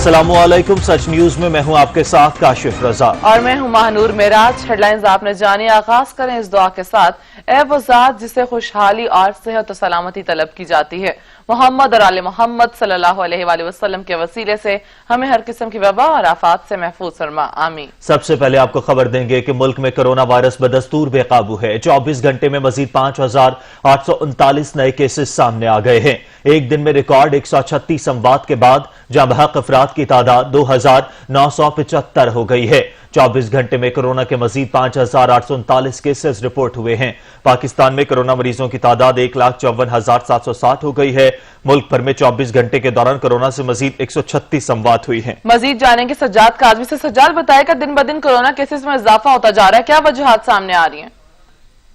अस्सलामुअलैकुम। सच न्यूज में मैं हूं आपके साथ काशिफ रजा और मैं हूं महानूर मेराज। हेडलाइंस आपने जानी। आगाज करें इस दुआ के साथ। ए वो ज़ात जिसे खुशहाली और सेहत और सलामती तलब की जाती है, मोहम्मद और आले मोहम्मद सल्लल्लाहु अलैहि वसल्लम के वसीले से हमें हर किस्म की वबा और आफात से महफूज फरमा, आमीन। सबसे पहले आपको खबर देंगे कि मुल्क में कोरोना वायरस बदस्तूर बेकाबू है। 24 घंटे में मजीद 5,839 नए केसेस सामने आ गए हैं। एक दिन में रिकॉर्ड 136 अमवात के बाद जहां बहक अफराद की तादाद 2,975 हो गई है। 24 घंटे में कोरोना के मजीद 5,839 केसेस रिपोर्ट हुए हैं। पाकिस्तान में कोरोना मरीजों की तादाद 1,54,760 हो गई है। मुल्क भर में 24 घंटे के दौरान कोरोना से मजीद 136 अमवात हुई हैं। मजीद जानेंगे सज्जाद काजमी से। सज्जाद, बताएगा दिन ब दिन कोरोना केसेस में इजाफा होता जा रहा है, क्या वजूहात सामने आ रही हैं?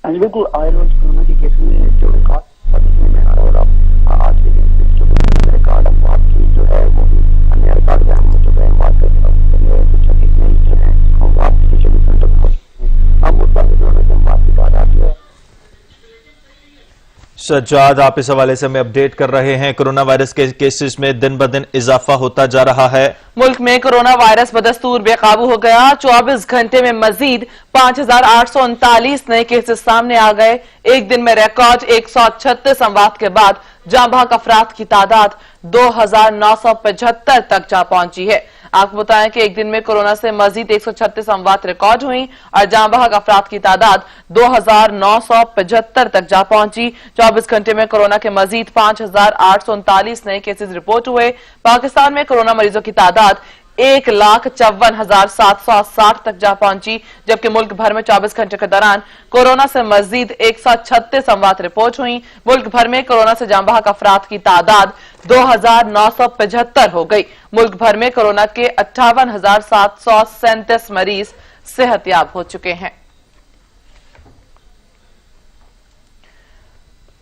बिल्कुल, आए रोज कोरोना के केस में जो रिकॉर्ड में आ रहा है और अब आज के दिन जो रिकॉर्ड अमवात की जो है वो भी अन्य रिकॉर्ड में हम जो है बात कर रहे हैं तो 36 नहीं जो है हम आपके 24 घंटों में हम उस बात के अमवात की तादाद जो है। सज्जाद, आप इस हवाले से हमें अपडेट कर रहे हैं। कोरोना वायरस के केसेस में दिन ब दिन इजाफा होता जा रहा है। मुल्क में कोरोना वायरस बदस्तूर बेकाबू हो गया। 24 घंटे में मजीद 5,839 नए केसेस सामने आ गए। एक दिन में रिकॉर्ड 136 अमवात के बाद जाँ बहक अफराद की तादाद 2,975 तक जा पहुंची है। आपको बताएं कि एक दिन में कोरोना से मजीद 136 अमवात रिकॉर्ड हुई और जाँ बहक अफराद की तादाद 2,975 तक जा पहुंची। 24 घंटे में कोरोना के मजीद 5,839 नए केसेस रिपोर्ट हुए। पाकिस्तान में कोरोना मरीजों की तादाद 1,54,760 तक जा पहुंची, जबकि मुल्क भर में 24 घंटे के दौरान कोरोना से मजीद 136 अमवात रिपोर्ट हुई। मुल्क भर में कोरोना से जाँ बहक अफराद की तादाद 2,975 हो गई। मुल्क भर में कोरोना के 58,737 मरीज सेहतयाब हो चुके हैं।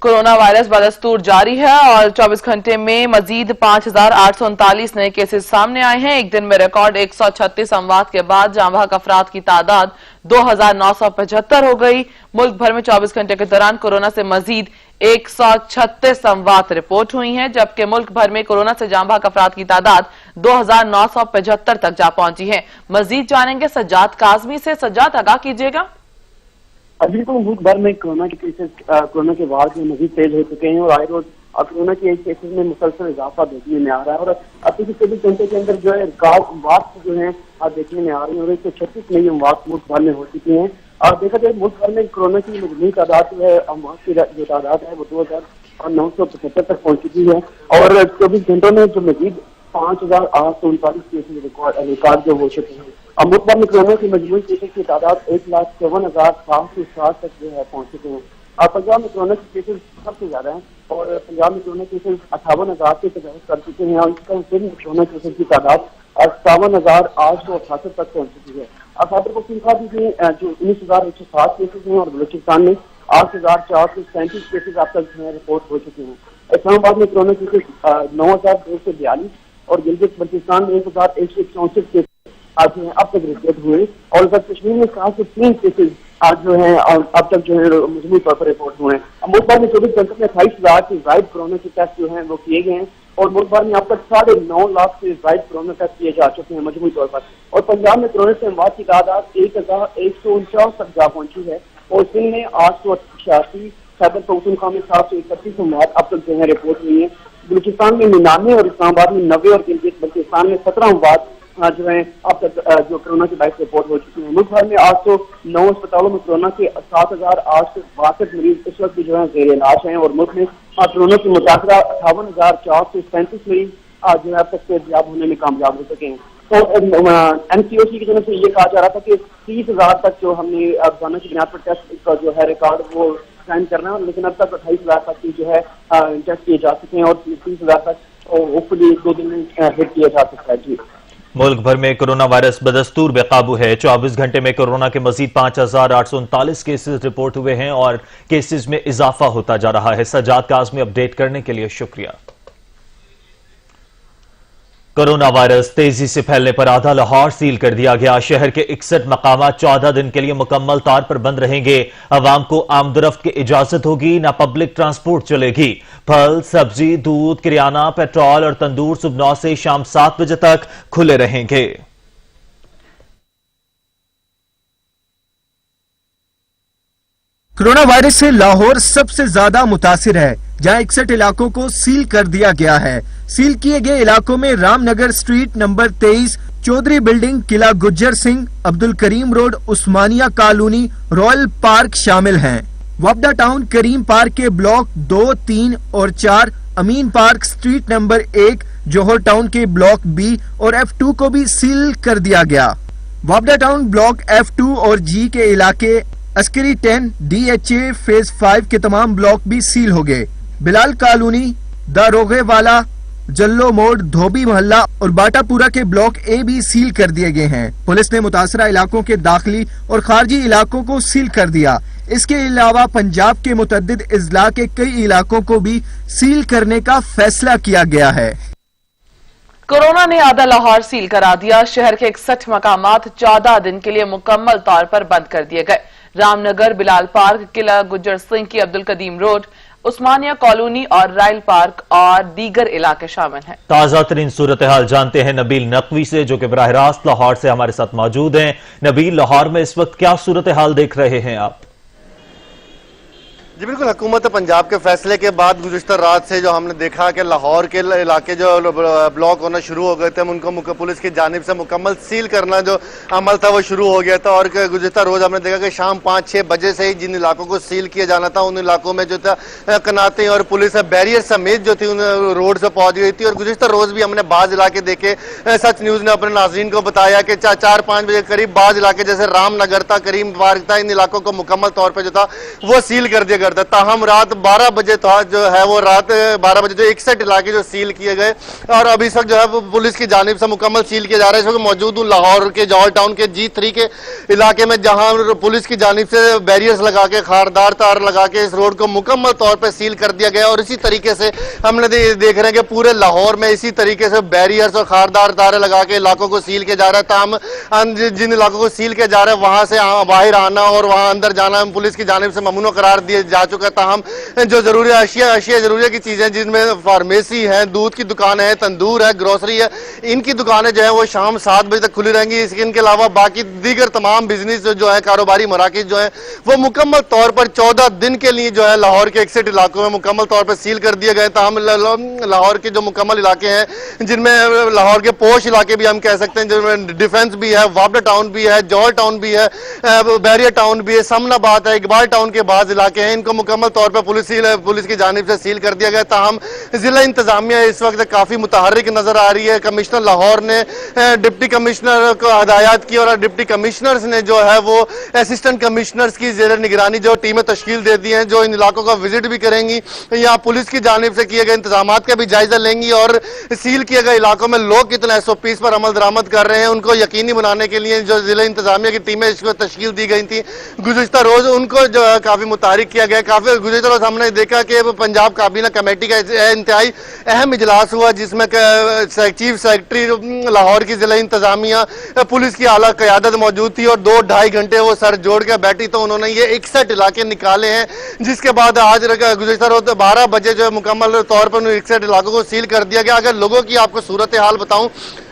कोरोना वायरस बदस्तूर जारी है और 24 घंटे में मजीद 5,839 नए केसेस सामने आए हैं। एक दिन में रिकॉर्ड 136 अमवात के बाद जाँ बहक अफराद की तादाद 2,975 हो गई। मुल्क भर में 24 घंटे के दौरान कोरोना से मजीद 136 अमवात रिपोर्ट हुई हैं, जबकि मुल्क भर में कोरोना से जाँ बहक अफराद की तादाद 2,975 तक जा पहुंची है। मजीद जानेंगे सज्जाद काजमी से। सज्जाद, आगाह कीजिएगा। अभी तो मुल्क भर में कोरोना के केसेस कोरोना के वार में मजीद तेज हो चुके हैं और आए रोज कोरोना के केसेस में मुसलसल इजाफा देखने में आ रहा है और अब पिछले 24 घंटे के अंदर जो है अमवात जो है देखने में आ रही है और 136 नई अमवात मुल्क भर में हो चुकी हैं। और देखा जाए मुल्क भर में कोरोना की मजमूई तादाद जो है अमवात की जो तादाद है वो 2,975 तक पहुंच चुकी है और 24 घंटों में जो मजीद 5,839 केसेस रिकॉर्ड जो हो चुके हैं। अब मुल्क भर में कोरोना की मजमूई केसेस की तादाद 1,54,760 तक जो है पहुंच चुके हैं। और पंजाब में कोरोना के केसेस सबसे ज्यादा है और पंजाब में कोरोना केसेस 58,000 से तजावुज कर चुके हैं और इसका कोरोना केसेस की तादाद 57,868 तक पहुंच चुकी है। और खैबर पख्तूनख्वा में जो 19,160 केसेस हैं और बलूचिस्तान में 8,437 केसेस अब तक रिपोर्ट हो चुके हैं। इस्लामाबाद में कोरोना केसेस 9,242 और गिलगित बल्तिस्तान में 1,164 केसेस आज जो है अब तक रिपोर्ट हुए और उधर कश्मीर में 3 केसेस आज जो है अब तक जो है मजमूई तौर पर रिपोर्ट हुए हैं। मुल्क भर में 24 घंटे में 28,000 से ज्यादा कोरोना के टेस्ट जो है वो किए गए हैं और मुल्क भर में अब तक 9.5 लाख से ज्यादा कोरोना टेस्ट किए जा चुके हैं मजमूई तौर पर। और पंजाब में कोरोना से अमवात की तादाद 1,149 तक जा पहुंची है और सिंध में 888, खैबर पख्तूनख्वा में 731 अमवात अब तक जो है रिपोर्ट हुई है। बलूचिस्तान में 99 और इस्लामाबाद में 90 और गिलगित बल्तिस्तान में 17 अमवात जो है अब तक जो कोरोना की 22 रिपोर्ट हो चुकी है। मुल्क भर में 809 अस्पतालों में कोरोना के 7,862 मरीज इस वक्त भी जो है जेर इलाज हैं और मुल्क में कोरोना की मुतासरा 58,437 मरीज जो है अब तक सेहतयाब होने में कामयाब हो सके हैं। तो NCOC की तरफ से ये कहा जा रहा था कि 30,000 तक जो हमने रोजाना की बुनियाद पर टेस्ट का जो है रिकॉर्ड वो साइन करना है, लेकिन अब तक 28,000 तक की जो है टेस्ट किए जा चुके हैं और 30,000 तक होपफुली 2 दिन में हिट किया जा सकता है। जी, मुल्क भर में कोरोना वायरस बदस्तूर बेकाबू है। 24 घंटे में कोरोना के मजीद 5,839 केसेस रिपोर्ट हुए हैं और केसेस में इजाफा होता जा रहा है। सज्जाद काज़मी अपडेट करने के लिए शुक्रिया। कोरोना वायरस तेजी से फैलने पर आधा लाहौर सील कर दिया गया। शहर के 61 मकामात 14 दिन के लिए मुकम्मल तौर पर बंद रहेंगे। अवाम को आमदरफ्त की इजाजत होगी, ना पब्लिक ट्रांसपोर्ट चलेगी। फल, सब्जी, दूध, किराना, पेट्रोल और तंदूर सुबह 9 से शाम 7 बजे तक खुले रहेंगे। कोरोना वायरस से लाहौर सबसे ज्यादा मुतासिर है, जहां 61 इलाकों को सील कर दिया गया है। सील किए गए इलाकों में Ramnagar street number 23, Chaudhry building, Qila Gujjar Singh, Abdul Karim road, Usmania colony, royal park शामिल हैं। वबडा टाउन करीम पार्क के ब्लॉक 2, 3 और 4, Amin park street number 1, Johar town के ब्लॉक बी और F2 को भी सील कर दिया गया। वबडा टाउन ब्लॉक F2 और जी के इलाके अस्करी 10, DHA फेज 5 के तमाम ब्लॉक भी सील हो गए। बिलाल कॉलोनी, दारोगे वाला, जल्लो मोड़, धोबी मोहल्ला और बाटापुरा के ब्लॉक ए भी सील कर दिए गए हैं। पुलिस ने मुतासरा इलाकों के दाखिली और खारजी इलाकों को सील कर दिया। इसके अलावा पंजाब के मुतअद्दिद अजला के कई इलाकों को भी सील करने का फैसला किया गया है। कोरोना ने आधा लाहौर सील करा दिया। शहर के 61 मकामात 14 दिन के लिए मुकम्मल तौर पर बंद कर दिए गए। रामनगर, बिलाल पार्क, किला गुज्जर सिंह की अब्दुल कदीम रोड, उस्मानिया कॉलोनी और रायल पार्क और दीगर इलाके शामिल हैं। ताजा तरीन सूरत हाल जानते हैं नबील नकवी से, जो कि बराह रास्त लाहौर से हमारे साथ मौजूद हैं। नबील, लाहौर में इस वक्त क्या सूरत हाल देख रहे हैं आप? जी बिल्कुल, हुकूमत पंजाब के फैसले के बाद गुज़िश्ता रात से जो हमने देखा कि लाहौर के इलाके जो ब्लॉक होना शुरू हो गए थे, उनको पुलिस की जानिब से मुकम्मल सील करना जो अमल था वो शुरू हो गया था। और गुज़िश्ता रोज़ हमने देखा कि शाम 5-6 बजे से ही जिन इलाकों को सील किया जाना था, उन इलाकों में जो था कनाते और पुलिस बैरियर समेत जो थी उन रोड से पहुंच गई थी। और गुज़िश्ता रोज़ भी हमने बाज़ इलाके देखे, सच न्यूज़ ने अपने नाज़रीन को बताया कि 4-5 बजे करीब बाज़ इलाके जैसे रामनगर था, करीम पार्क था, इन इलाकों को मुकम्मल तौर पर जो था वो सील कर दिया करता। ताहम रात 12 बजे था जो है वो रात 12 बजे जो 61 इलाके जो सील किए गए और अभी तक जो है वो पुलिस की जानिब से मुकम्मल सील किया जा रहा है। इस वक्त मौजूद हूँ लाहौर के जौहर टाउन के G3 के इलाके में, जहां पुलिस की जानिब से बैरियर्स लगा के, खारदार तार लगा के इस रोड को मुकम्मल तौर पर सील कर दिया गया। और इसी तरीके से हमने देख रहे हैं कि पूरे लाहौर में इसी तरीके से बैरियर्स और खारदार तारे लगा के इलाकों को सील किया जा रहा है। ताहम जिन इलाकों को सील किया जा रहा है वहां से बाहर आना और वहां अंदर जाना पुलिस की जानिब से ममनू करार दिया जा चुका है। ताहम जो जरूरी अशिया जरूरी की चीजें जिनमें फार्मेसी है, दूध की दुकान है, तंदूर है, ग्रोसरी है, इनकी दुकानें जो है वो शाम 7 बजे तक खुली रहेंगी। इनके अलावा बाकी दीगर तमाम बिजनेस जो है, कारोबारी मराकिज जो है वो मुकम्मल तौर पर 14 दिन के लिए जो है लाहौर के 61 इलाकों में मुकम्मल तौर पर सील कर दिए गए। ताहम लाहौर के जो मुकम्मल इलाके हैं, जिनमें लाहौर के पोश इलाके भी हम कह सकते हैं, जिनमें डिफेंस भी है, वाबडा टाउन भी है, जौहर टाउन भी है, बैरियर टाउन भी है, समनाबाद है, इकबाल टाउन के बाद इलाके हैं, इनको मुकम्मल तौर पर पुलिस की जानिब से सील कर दिया गया। ताहम जिला इंतजामिया इस वक्त काफी मुतहर्रिक नजर आ रही है। कमिश्नर लाहौर ने डिप्टी कमिश्नर को हदायत की और डिप्टी कमिश्नर्स ने जो है वो असिस्टेंट कमिश्नर्स की जेर निगरानी जो टीमें तश्कील दे दी हैं, जो इन इलाकों का विजिट भी करेंगी, यहाँ पुलिस की जानिब से किए गए इंतजाम का भी जायजा लेंगी और सील किए गए इलाकों में लोग कितने SOPs पर अमल दरामद कर रहे हैं उनको यकीनी बनाने के लिए जो जिला इंतजामिया की टीमें इसको तश्कील दी गई थी गुज़िश्ता रोज, उनको जो है काफी मुतारिक किया गया। काफी गुज़िश्ता रोज हमने देखा कि पंजाब काबीना कमेटी का इंतहाई अहम इजलास हुआ, जिसमें चीफ सेक्रेटरी लाहौर की जिला इंतजामिया, पुलिस की आला क़यादत मौजूद थी और 2-2.5 घंटे वो सर जोड़ के बैठी तो उन्होंने ये 61 इलाके निकाले हैं। जिसके बाद आज गुज़िश्ता रोज 12 बजे जो मुकम्मल तौर पर 61 इलाकों को सील कर दिया गया। अगर लोगों की आपको सूरत हाल बताऊं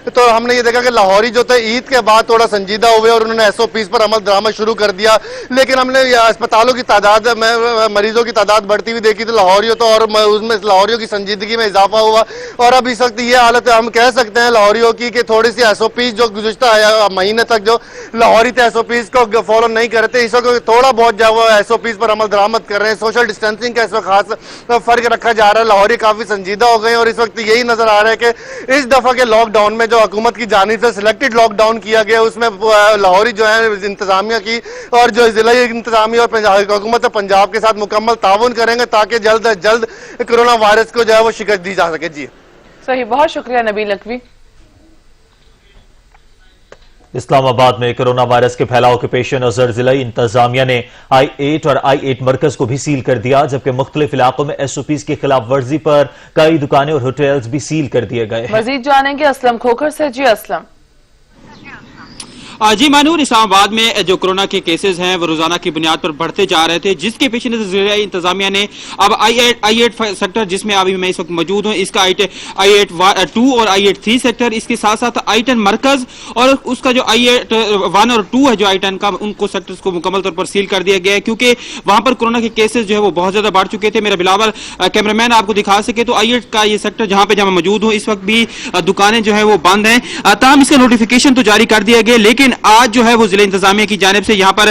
तो हमने ये देखा कि लाहौरी जो थे ईद के बाद थोड़ा संजीदा हुए और उन्होंने SOPs पर अमल दरामद शुरू कर दिया, लेकिन हमने अस्पतालों की तादाद में मरीजों की तादाद बढ़ती हुई देखी तो लाहौरियों तो और उसमें लाहौरियों की संजीदगी में इजाफा हुआ। और अब इस वक्त ये हालत हम कह सकते हैं लाहौरियों की कि थोड़ी सी SOPs जो गुज़िश्ता महीने तक जो लाहौरी थे SOPs को फॉलो नहीं करते, इस वक्त थोड़ा बहुत जो वो SOPs पर अमल दरामद कर रहे हैं। सोशल डिस्टेंसिंग का इस वक्त खास फर्क रखा जा रहा है। लाहौरी काफी संजीदा हो गए और इस वक्त यही नजर आ रहा है कि इस दफा के लॉकडाउन में जो हुकूमत की जानिब से सिलेक्टेड लॉकडाउन किया गया उसमें लाहौरी जो है इंतजामिया की और जो जिला इंतजामिया और हुकूमत पंजाब के साथ मुकम्मल ताउन करेंगे ताकि जल्द अज जल्द कोरोना वायरस को जो है वो शिकस्त दी जा सके। जी सही, बहुत शुक्रिया नबील नकवी। اسلام آباد میں کرونا وائرس کے پھیلاؤ کے پیش نظر ضلعی انتظامیہ نے I8 اور I8 مرکز کو بھی سیل کر دیا، جبکہ مختلف علاقوں میں SOPs کی خلاف ورزی پر کئی دکانیں اور ہوٹلز بھی سیل کر دیے گئے ہیں۔ مزید جانیں گے اسلم کھوکھر سے۔ جی اسلم۔ جی مانور، اسلام آباد میں جو کرونا کے کیسز ہیں وہ روزانہ کی بنیاد پر بڑھتے جا رہے تھے، جس کے پیش نظر ضلعی انتظامیہ نے اب I8 سیکٹر، جس میں ابھی میں اس وقت موجود ہوں، اس کا I8-2 اور I8-3 سیکٹر، اس کے ساتھ ساتھ I10 مرکز اور اس کا جو I8-1 اور 2 ہے جو I10 کا، ان کو سیکٹرز کو مکمل طور پر سیل کر دیا گیا ہے، کیونکہ وہاں پر کرونا کے کیسز جو ہے وہ بہت زیادہ بڑھ چکے تھے۔ میرا بلاول کیمرامین آپ کو دکھا سکے تو I8 کا یہ سیکٹر جہاں پہ میں موجود ہوں، اس وقت بھی دکانیں جو ہے وہ بند ہیں، تاہم اس کا نوٹیفیکیشن تو جاری کر دیا گیا، لیکن آج جو ہے وہ ضلع انتظامیہ کی جانب سے یہاں پر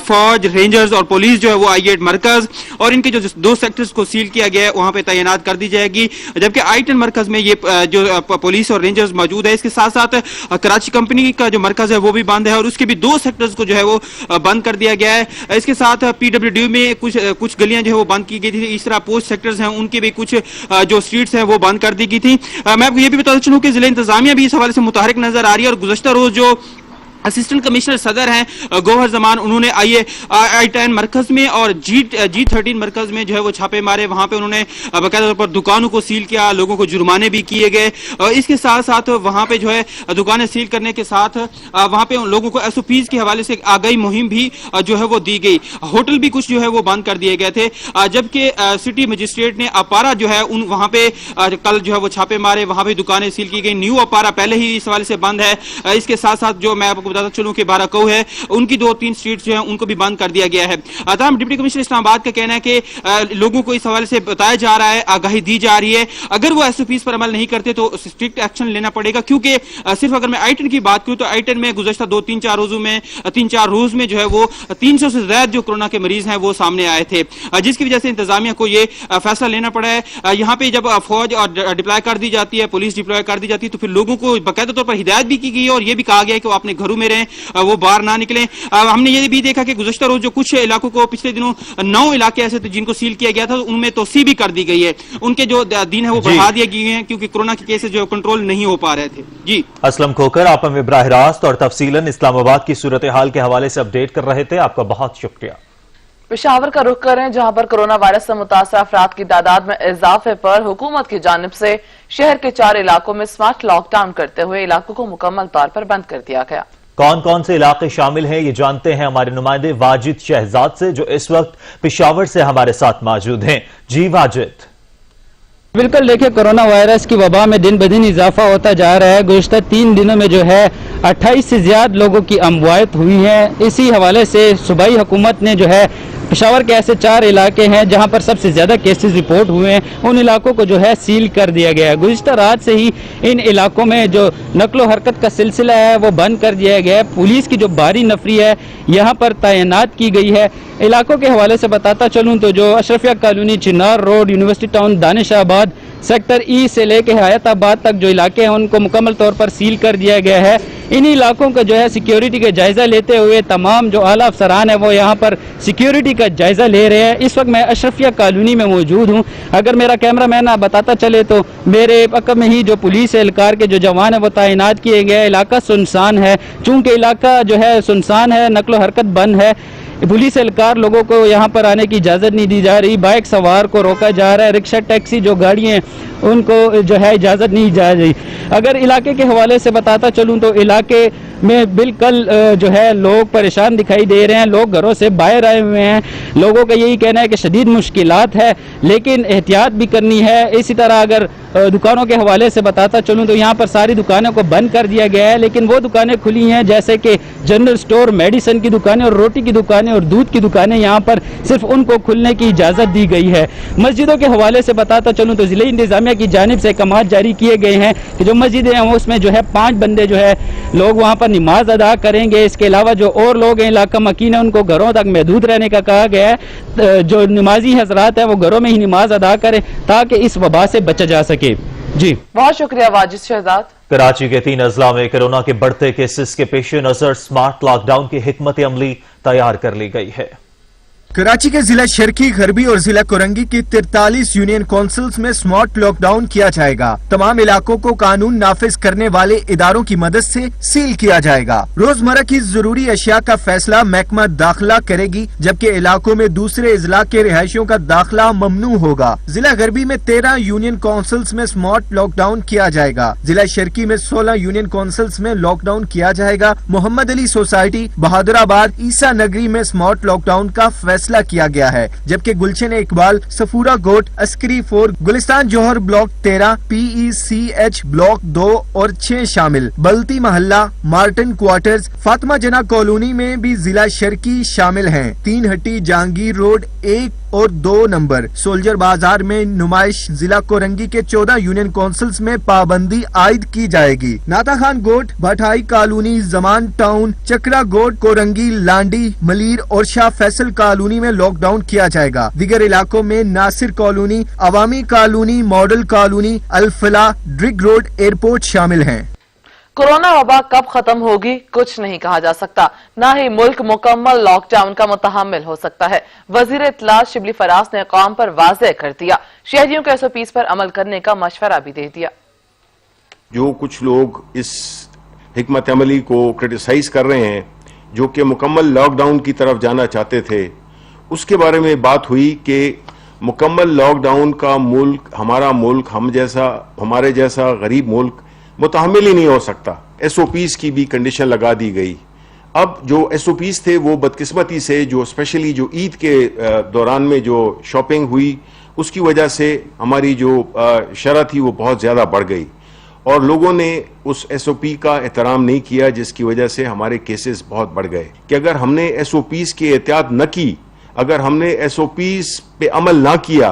فوج، رینجرز اور پولیس جو ہے وہ I8 مرکز اور ان کے جو 2 سیکٹرز کو سیل کیا گیا ہے وہاں پہ تعینات کر دی جائے گی، جبکہ I10 مرکز میں یہ جو پولیس اور رینجرز موجود ہے۔ اس کے ساتھ ساتھ کراچی کمپنی کا جو مرکز ہے وہ بھی بند ہے اور اس کے بھی 2 سیکٹرز کو جو ہے وہ بند کر دیا گیا ہے۔ اس کے ساتھ PWD میں کچھ گلیاں جو ہے وہ بند کی گئی تھی، اس طرح پوسٹ سیکٹرز ہیں ان کے بھی کچھ جو اسٹریٹس ہیں وہ بند کر دی گئی تھی۔ میں آپ کو یہ بھی بتا چلوں کہ ضلع انتظامیہ بھی اس حوالے سے متحرک نظر آ رہی ہے اور گزشتہ روز جو اسسٹنٹ کمشنر صدر ہیں گوہر زمان، انہوں نے I10 مرکز میں اور G13 مرکز میں جو ہے وہ چھاپے مارے، وہاں پہ انہوں نے باقاعدہ طور پر دکانوں کو سیل کیا، لوگوں کو جرمانے بھی کیے گئے، اس کے ساتھ ساتھ وہاں پہ جو ہے دکانیں سیل کرنے کے ساتھ وہاں پہ لوگوں کو SOPs کے حوالے سے آگاہی مہم بھی جو ہے وہ دی گئی۔ ہوٹل بھی کچھ جو ہے وہ بند کر دیے گئے تھے، جبکہ سٹی مجسٹریٹ نے اپارا جو ہے وہاں پہ کل جو ہے وہ چھاپے مارے، وہاں پہ دکانیں سیل کی گئی۔ نیو اپارا پہلے ہی اس حوالے سے بند ہے۔ اس کے ساتھ ساتھ جو میں آپ کو بتاتا چلوں کہ بارہکو ہے، ان کی 2-3 اسٹریٹس جو ہیں ان کو بھی بند کر دیا گیا ہے۔ تاہم ڈپٹی کمشنر اسلام آباد کا کہنا ہے کہ لوگوں کو اس حوالے سے بتایا جا رہا ہے، آگاہی دی جا رہی ہے، اگر وہ SOPs پر عمل نہیں کرتے تو اسٹرکٹ ایکشن لینا پڑے گا، کیونکہ صرف اگر میں I10 کی بات کروں تو I10 میں گزشتہ 2-3-4 روز میں جو ہے وہ 300 سے زیادہ جو کرونا کے مریض ہیں وہ سامنے آئے تھے، جس کی وجہ سے انتظامیہ کو یہ فیصلہ لینا پڑا ہے۔ یہاں پہ جب فوج ڈپلائی کر دی جاتی ہے، پولیس ڈپلائی کر دی جاتی ہے، تو پھر لوگوں کو باقاعدہ طور پر ہدایت بھی کی گئی ہے اور یہ بھی کہا گیا ہے کہ وہ اپنے گھروں میں رہیں، وہ باہر نہ نکلیں۔ ہم نے یہ بھی دیکھا کہ گزشتہ روز جو کچھ علاقوں کو پچھلے دنوں 9 علاقے ایسے تھے جن کو سیل کیا گیا تھا، ان میں توسیع بھی کر دی گئی ہے، ان کے جو دن ہے وہ بڑھا دیے گئے ہیں کیونکہ کورونا کے کیسز جو کنٹرول نہیں ہو پا رہے تھے۔ جی اسلم کھوکھر، آپ ہمیں براہ راست اور تفصیلاً اسلام آباد کی صورتحال کے حوالے سے اپڈیٹ کر رہے تھے، آپ کا بہت شکریہ۔ پشاور کا رخ کریں، جہاں پر کرونا وائرس سے متاثرہ افراد کی تعداد میں اضافے پر حکومت کی جانب سے شہر کے 4 علاقوں میں سمارٹ لاک ڈاؤن کرتے ہوئے علاقوں کو مکمل طور پر بند کر دیا گیا۔ کون کون سے علاقے شامل ہیں یہ جانتے ہیں ہمارے نمائندے واجد شہزاد سے، جو اس وقت پشاور سے ہمارے ساتھ موجود ہیں۔ جی واجد۔ بالکل، دیکھیں کرونا وائرس کی وبا میں دن بدن اضافہ ہوتا جا رہا ہے۔ گزشتہ 3 دنوں میں جو ہے 28 سے زیادہ لوگوں کی اموات ہوئی ہیں۔ اسی حوالے سے صوبائی حکومت نے جو ہے پشاور کے ایسے 4 علاقے ہیں جہاں پر سب سے زیادہ کیسز رپورٹ ہوئے ہیں، ان علاقوں کو جو ہے سیل کر دیا گیا ہے۔ گزشتہ رات سے ہی ان علاقوں میں جو نقل و حرکت کا سلسلہ ہے وہ بند کر دیا گیا ہے۔ پولیس کی جو بھاری نفری ہے یہاں پر تعینات کی گئی ہے۔ علاقوں کے حوالے سے بتاتا چلوں تو جو اشرفیہ کالونی، چنار روڈ، یونیورسٹی ٹاؤن، دانش آباد، سیکٹر ای سے لے کے حیات آباد تک جو علاقے ہیں ان کو مکمل طور پر سیل کر دیا گیا ہے۔ انہی علاقوں کا جو ہے سیکیورٹی کا جائزہ لیتے ہوئے تمام جو اعلیٰ افسران ہیں وہ یہاں پر سیکیورٹی کا جائزہ لے رہے ہیں۔ اس وقت میں اشرفیہ کالونی میں موجود ہوں۔ اگر میرا کیمرہ مین آپ بتاتا چلے تو میرے عقب میں ہی جو پولیس اہلکار کے جو جوان ہیں وہ تعینات کیے گئے۔ علاقہ سنسان ہے، چونکہ علاقہ جو ہے سنسان ہے، نقل و حرکت بند ہے، پولیس اہلکار لوگوں کو یہاں پر آنے کی اجازت نہیں دی جا رہی، بائک سوار کو روکا جا رہا ہے، رکشہ ٹیکسی جو گاڑیاں ہیں ان کو جو ہے اجازت نہیں جا رہی۔ اگر علاقے کے حوالے سے بتاتا چلوں تو علاقے میں بالکل جو ہے لوگ پریشان دکھائی دے رہے ہیں، لوگ گھروں سے باہر آئے ہوئے ہیں۔ لوگوں کا یہی کہنا ہے کہ شدید مشکلات ہے لیکن احتیاط بھی کرنی ہے۔ اسی طرح اگر دکانوں کے حوالے سے بتاتا چلوں تو یہاں پر ساری دکانوں کو بند کر دیا گیا ہے، لیکن وہ دکانیں کھلی ہیں جیسے کہ جنرل سٹور، میڈیسن کی دکانیں اور روٹی کی دکانیں اور دودھ کی دکانیں، یہاں پر صرف ان کو کھلنے کی اجازت دی گئی ہے۔ مسجدوں کے حوالے سے بتاتا چلوں تو ضلعی انتظامیہ کی جانب سے احکامات جاری کیے گئے ہیں کہ جو مسجدیں ہیں اس میں جو ہے 5 بندے جو ہے لوگ وہاں پر نماز ادا کریں گے۔ اس کے علاوہ جو اور لوگ ہیں علاقہ مکین ہیں ان کو گھروں تک محدود رہنے کا کہا گیا ہے۔ جو نمازی حضرات ہیں وہ گھروں میں ہی نماز ادا کریں تاکہ اس وبا سے بچا جا سکے۔ جی بہت شکریہ واجد شہزاد۔ کراچی کے 3 اضلاع میں کورونا کے بڑھتے کیسز کے پیش نظر سمارٹ لاک ڈاؤن کی حکمت عملی تیار کر لی گئی ہے۔ कराची के जिला शर्की, गरबी और जिला कोरंगी की 43 यूनियन काउंसिल्स में स्मार्ट लॉकडाउन किया जाएगा। तमाम इलाकों को कानून नाफिज करने वाले इदारों की मदद से सील किया जाएगा। रोजमर्रा की जरूरी अशिया का फैसला महकमा दाखिला करेगी, जबकि इलाकों में दूसरे इजला के रिहायशियों का दाखिला ममनू होगा। जिला गरबी में 13 यूनियन काउंसिल्स में स्मार्ट लॉकडाउन किया जाएगा। जिला शर्की में 16 यूनियन काउंसिल्स में लॉकडाउन किया जाएगा। मोहम्मद अली सोसाइटी, बहादुराबाद, ईसा नगरी में स्मार्ट लॉकडाउन का फैसला किया गया है, जबकि गुलशन इकबाल, सफूरा गोट, अस्करी 4, गुलिस्तान जौहर ब्लॉक 13, PECH ब्लॉक 2 और 6 शामिल। बल्ती महल्ला, मार्टन क्वार्टर्स, फातिमा जना कॉलोनी में भी जिला शर्की शामिल हैं। 3 हट्टी, जहांगीर रोड 1 और 2 नंबर, सोल्जर बाजार में नुमाइश। जिला कोरंगी के 14 यूनियन काउंसिल्स में पाबंदी आयद की जाएगी। नाता खान गोट, भटाई कॉलोनी, जमान टाउन, चकरा गोट, कोरंगी, लांडी, मलीर और शाह फैसल कॉलोनी में लॉकडाउन किया जाएगा। दीगर इलाकों में Nasir colony, Awami colony, model colony, Al-Falah, Drigh road, airport शामिल हैं। कोरोना वबा कब खत्म होगी कुछ नहीं कहा जा सकता, न ही मुल्क मुकम्मल लॉकडाउन का मुतहम्मिल हो सकता है। वजीर इत्तलात शिबली फराज ने कौम पर वाज़ेह कर दिया, शहरियों के SOPs पर अमल करने का मशवरा भी दे दिया। जो कुछ लोग इस हिकमत अमली को क्रिटिसाइज कर रहे हैं, जो कि मुकम्मल लॉकडाउन की तरफ जाना चाहते थे, उसके बारे में बात हुई कि मुकम्मल लॉकडाउन का मुल्क, हमारा मुल्क, हमारे जैसा गरीब मुल्क मुतहम्मिल ही नहीं हो सकता। SOPs की भी कंडीशन लगा दी गई। अब जो SOPs थे वो बदकिस्मती से जो स्पेशली जो ईद के दौरान में जो शॉपिंग हुई, उसकी वजह से हमारी जो शरह थी वो बहुत ज़्यादा बढ़ गई और लोगों ने उस SOP का एहतराम नहीं किया, जिसकी वजह से हमारे केसेस बहुत बढ़ गए। कि अगर हमने SOPs की एहतियात न की, अगर हमने SOPs पे अमल ना किया,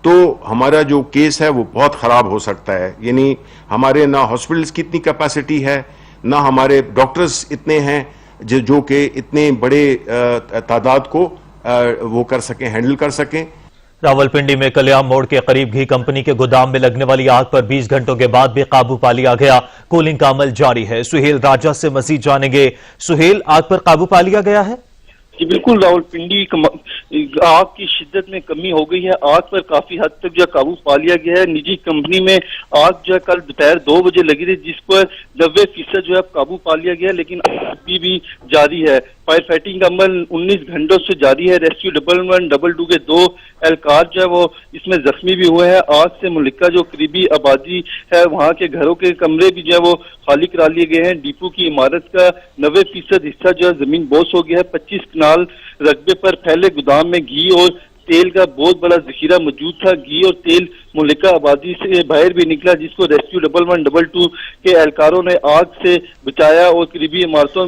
तो हमारा जो केस है वो बहुत ख़राब हो सकता है। यानी हमारे ना हॉस्पिटल्स की इतनी कैपेसिटी है, ना हमारे डॉक्टर्स इतने हैं जो कि इतने बड़े तादाद को वो कर सकें, हैंडल कर सकें। रावलपिंडी में कल्याण मोड़ के करीब घी कंपनी के गोदाम में लगने वाली आग पर 20 घंटों के बाद भी काबू पा लिया गया। कूलिंग का अमल जारी है। सुहेल राजा से मजीद जानेंगे। सुहेल, आग पर काबू पा लिया गया है? जी बिल्कुल, रावलपिंडी आग की शिद्दत में कमी हो गई है। आग पर काफी हद तक जो काबू पा लिया गया है। निजी कंपनी में आग जो है कल दोपहर 2 बजे लगी थी, जिस पर 90% जो है काबू पा लिया गया, लेकिन अभी भी जारी है। फायर फाइटिंग का अमल 19 घंटों से जारी है। रेस्क्यू 11, 22 के 2 एहलकार जो है वो इसमें जख्मी भी हुए हैं। आग से मुल्का जो करीबी आबादी है, वहाँ के घरों के कमरे भी जो है वो खाली करा लिए गए हैं। डिपो की इमारत का 90% हिस्सा जो है जमीन बोस हो गया है। 25 कनाल रकबे पर फैले गोदाम में घी और तेल का बहुत बड़ा जखीरा मौजूद था। घी और तेल मुल्का आबादी से बाहर भी निकला, जिसको रेस्क्यू 11, 22 के एहलकारों ने आग से बचाया और करीबी इमारतों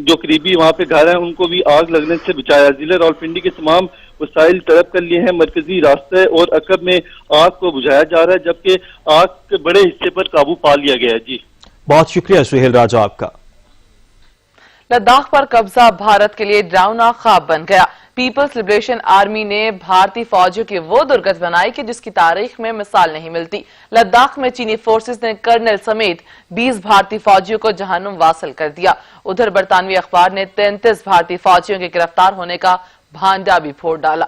जो करीबी वहाँ पे घर हैं उनको भी आग लगने से बचाया। जिला रावलपिंडी के तमाम वसाइल तलब कर लिए हैं। मरकजी रास्ते और अकब में आग को बुझाया जा रहा है, जबकि आग के बड़े हिस्से पर काबू पा लिया गया है। जी बहुत शुक्रिया सुहेल राजा आपका। लद्दाख पर कब्जा भारत के लिए डरावना ख्वाब बन गया। पीपल्स लिबरेशन आर्मी ने भारतीय फौजियों की वो दुर्गत बनाई कि जिसकी तारीख में मिसाल नहीं मिलती। लद्दाख में चीनी फोर्सेस ने कर्नल समेत 20 भारतीय फौजियों को जहन्नुम वासिल कर दिया। उधर बरतानवी अखबार ने 33 भारतीय फौजियों के गिरफ्तार होने का भांडा भी फोड़ डाला।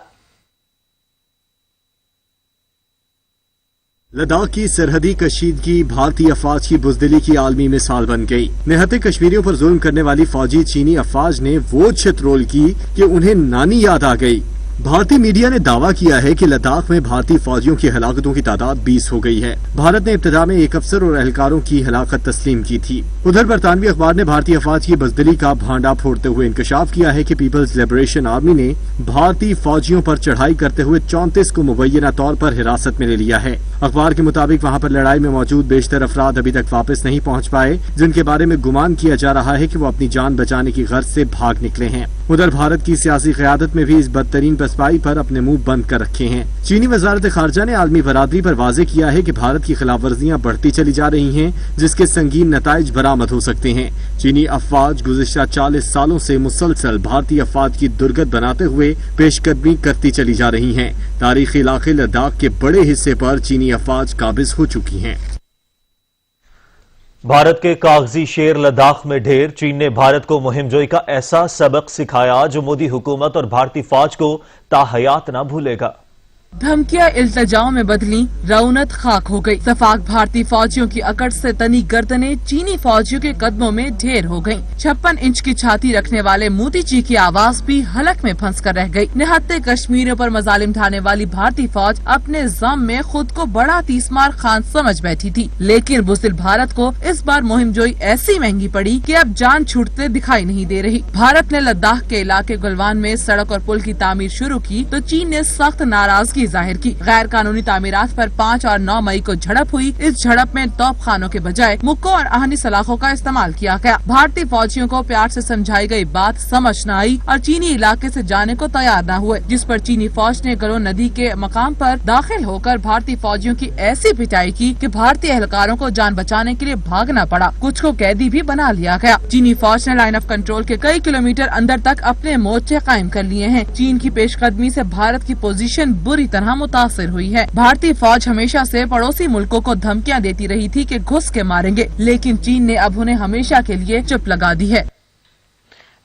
लद्दाख की सरहदी कशीदगी भारतीय अफवाज की बुजदिली की आलमी मिसाल बन गई। निहत्ते कश्मीरियों पर जुल्म करने वाली फौजी चीनी अफवाज ने वो छितरोल की कि उन्हें नानी याद आ गई। भारतीय मीडिया ने दावा किया है कि लद्दाख में भारतीय फौजियों की हलाकतों की तादाद 20 हो गई है। भारत ने इब्तिदा में एक अफसर और एहलकारों की हलाकत तस्लीम की थी। उधर बरतानवी अखबार ने भारतीय अफवाज की बजदली का भांडा फोड़ते हुए इंकशाफ किया है कि पीपल्स लिबरेशन आर्मी ने भारतीय फौजियों पर चढ़ाई करते हुए 34 को मुबैना तौर पर हिरासत में ले लिया है। अखबार के मुताबिक वहाँ पर लड़ाई में मौजूद बेशतर अफराद अभी तक वापस नहीं पहुँच पाए, जिनके बारे में गुमान किया जा रहा है कि वो अपनी जान बचाने की गर्ज से भाग निकले हैं। उधर भारत की सियासी क़यादत में भी इस बदतरीन पसपाई पर अपने मुंह बंद कर रखे हैं। चीनी वजारत खारजा ने आलमी बरादरी पर वाजे किया है कि भारत की खिलाफ वर्जियां बढ़ती चली जा रही हैं, जिसके संगीन नताइज बरामद हो सकते हैं। चीनी अफवाज गुज़िश्ता 40 सालों से मुसलसल भारतीय अफवाज की दुर्गत बनाते हुए पेशकदमी करती चली जा रही हैं। तारीखी इलाके लद्दाख के बड़े हिस्से पर चीनी अफवाज काबिज हो चुकी हैं। भारत के कागजी शेर लद्दाख में ढेर। चीन ने भारत को मुहिम जोई का ऐसा सबक सिखाया जो मोदी हुकूमत और भारतीय फौज को ताहयात न भूलेगा। धमकियां इल्तिजाओं में बदली, रौनत खाक हो गई। सफाक भारतीय फौजियों की अकड़ से तनी गर्दनें चीनी फौजियों के कदमों में ढेर हो गईं। 56 इंच की छाती रखने वाले मोदी जी की आवाज भी हलक में फंस कर रह गई। निहत्ते कश्मीरियों पर मजालिम ढाने वाली भारतीय फौज अपने जम में खुद को बड़ा तीसमार खान समझ बैठी थी, लेकिन बुज़दिल भारत को इस बार मुहिम जोई ऐसी महंगी पड़ी कि अब जान छूटते दिखाई नहीं दे रही। भारत ने लद्दाख के इलाके गलवान में सड़क और पुल की तामीर शुरू की तो चीन ने सख्त नाराजगी जाहिर की। गैर कानूनी तामीरात पर 5 और 9 मई को झड़प हुई। इस झड़प में तोप खानों के बजाय मुक्कों और आहनी सलाखों का इस्तेमाल किया गया। भारतीय फौजियों को प्यार से समझाई गई बात समझ न आई और चीनी इलाके से जाने को तैयार न हुए, जिस पर चीनी फौज ने गलो नदी के मकाम पर दाखिल होकर भारतीय फौजियों की ऐसी पिटाई की कि भारतीय एहलकारों को जान बचाने के लिए भागना पड़ा। कुछ को कैदी भी बना लिया गया। चीनी फौज ने लाइन ऑफ कंट्रोल के कई किलोमीटर अंदर तक अपने मोर्चे कायम कर लिए हैं। चीन की पेशकदमी से भारत की पोजीशन बुरी तरह मुतासिर हुई है। भारतीय फौज हमेशा से पड़ोसी मुल्कों को धमकियां देती रही थी कि घुस के मारेंगे, लेकिन चीन ने अब उन्हें हमेशा के लिए चुप लगा दी है।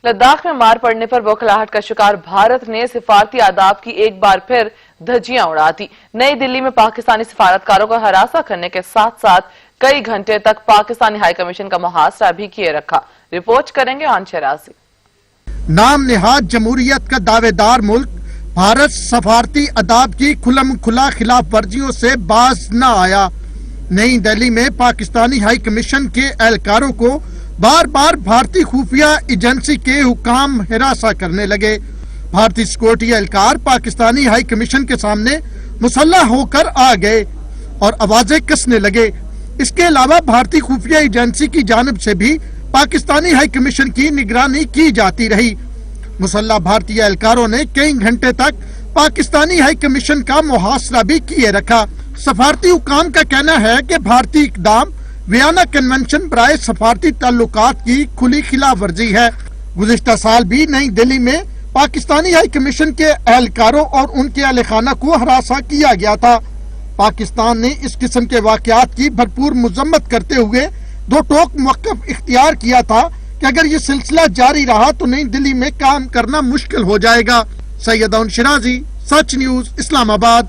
लद्दाख में मार पड़ने पर बौखलाहट का शिकार भारत ने सिफारती आदाब की एक बार फिर धज्जियां उड़ा दी। नई दिल्ली में पाकिस्तानी सिफारतकारों को हरासा करने के साथ साथ कई घंटे तक पाकिस्तानी हाई कमीशन का मुहासरा भी किए रखा। रिपोर्ट करेंगे आनशे राजी। नाम नेहाद जमहूरियत का दावेदार मुल्क भारत सफारती अदाब की खुलम खुला खिलाफ वर्जियों से बाज न आया। नई दिल्ली में पाकिस्तानी हाई कमीशन के एहलकारों को बार बार भारतीय खुफिया एजेंसी के हुकाम हिरासा करने लगे। भारतीय सिक्योरिटी एहलकार पाकिस्तानी हाई कमीशन के सामने मुसल्लह होकर आ गए और आवाजें कसने लगे। इसके अलावा भारतीय खुफिया एजेंसी की जानिब से भी पाकिस्तानी हाई कमीशन की निगरानी की जाती रही। मुसल्लह भारतीय एहलकारों ने कई घंटे तक पाकिस्तानी हाई कमीशन का मुहासरा भी किए रखा। सफारती हुकाम का कहना है कि भारतीय इकदाम वियना कन्वेंशन बराए सफारती ताल्लुकात की खुली खिलाफ वर्जी है। गुज़िश्ता साल भी नई दिल्ली में पाकिस्तानी हाई कमीशन के एहलकारों और उनके अहल खाना को हरासा किया गया था। पाकिस्तान ने इस किस्म के वाकयात की भरपूर मजम्मत करते हुए दो टोक मौक़िफ़ इख्तियार किया था कि अगर ये सिलसिला जारी रहा तो नई दिल्ली में काम करना मुश्किल हो जाएगा। सैयद शिराजी, सच न्यूज, इस्लामाबाद।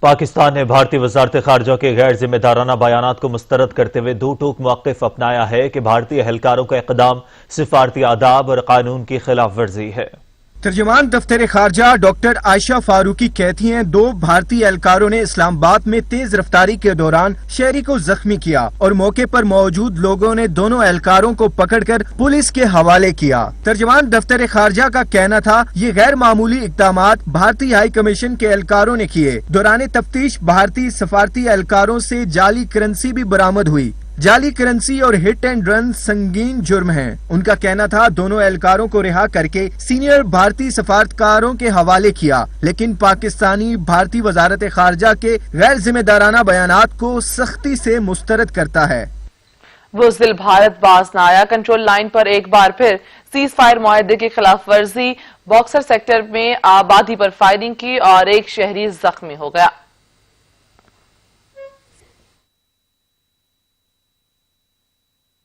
पाकिस्तान ने भारतीय वजारत खारजा के गैर जिम्मेदाराना बयानात को मुस्तरद करते हुए दो टोक मौक़िफ़ अपनाया है कि भारतीय एहलकारों का इक़दाम सिफारती आदाब और कानून की खिलाफ वर्जी है। तर्जुमान दफ्तर खारजा डॉक्टर आयशा फारूकी कहती हैं, 2 भारतीय एहलकारों ने इस्लामाबाद में तेज रफ्तारी के दौरान शहरी को जख्मी किया और मौके पर मौजूद लोगों ने दोनों एहलकारों को पकड़कर पुलिस के हवाले किया। तर्जुमान दफ्तर खारजा का कहना था, ये गैर मामूली इक़दामात भारतीय हाई कमीशन के एहलकारों ने किए। दौरान तफ्तीश भारतीय सफारती एहलकारों से जाली करेंसी भी बरामद हुई। जाली करेंसी और हिट एंड रन संगीन जुर्म हैं। उनका कहना था, दोनों एहलकारों को रिहा करके सीनियर भारतीय सफारतकारों के हवाले किया, लेकिन पाकिस्तानी भारतीय वजारत खारजा के गैर जिम्मेदाराना बयानात को सख्ती से मुस्तरद करता है। बुज़दिल भारत बाज न आया। कंट्रोल लाइन पर एक बार फिर सीज फायर मुआहदे की खिलाफ वर्जी। बॉक्सर सेक्टर में आबादी पर फायरिंग की और एक शहरी जख्मी हो गया।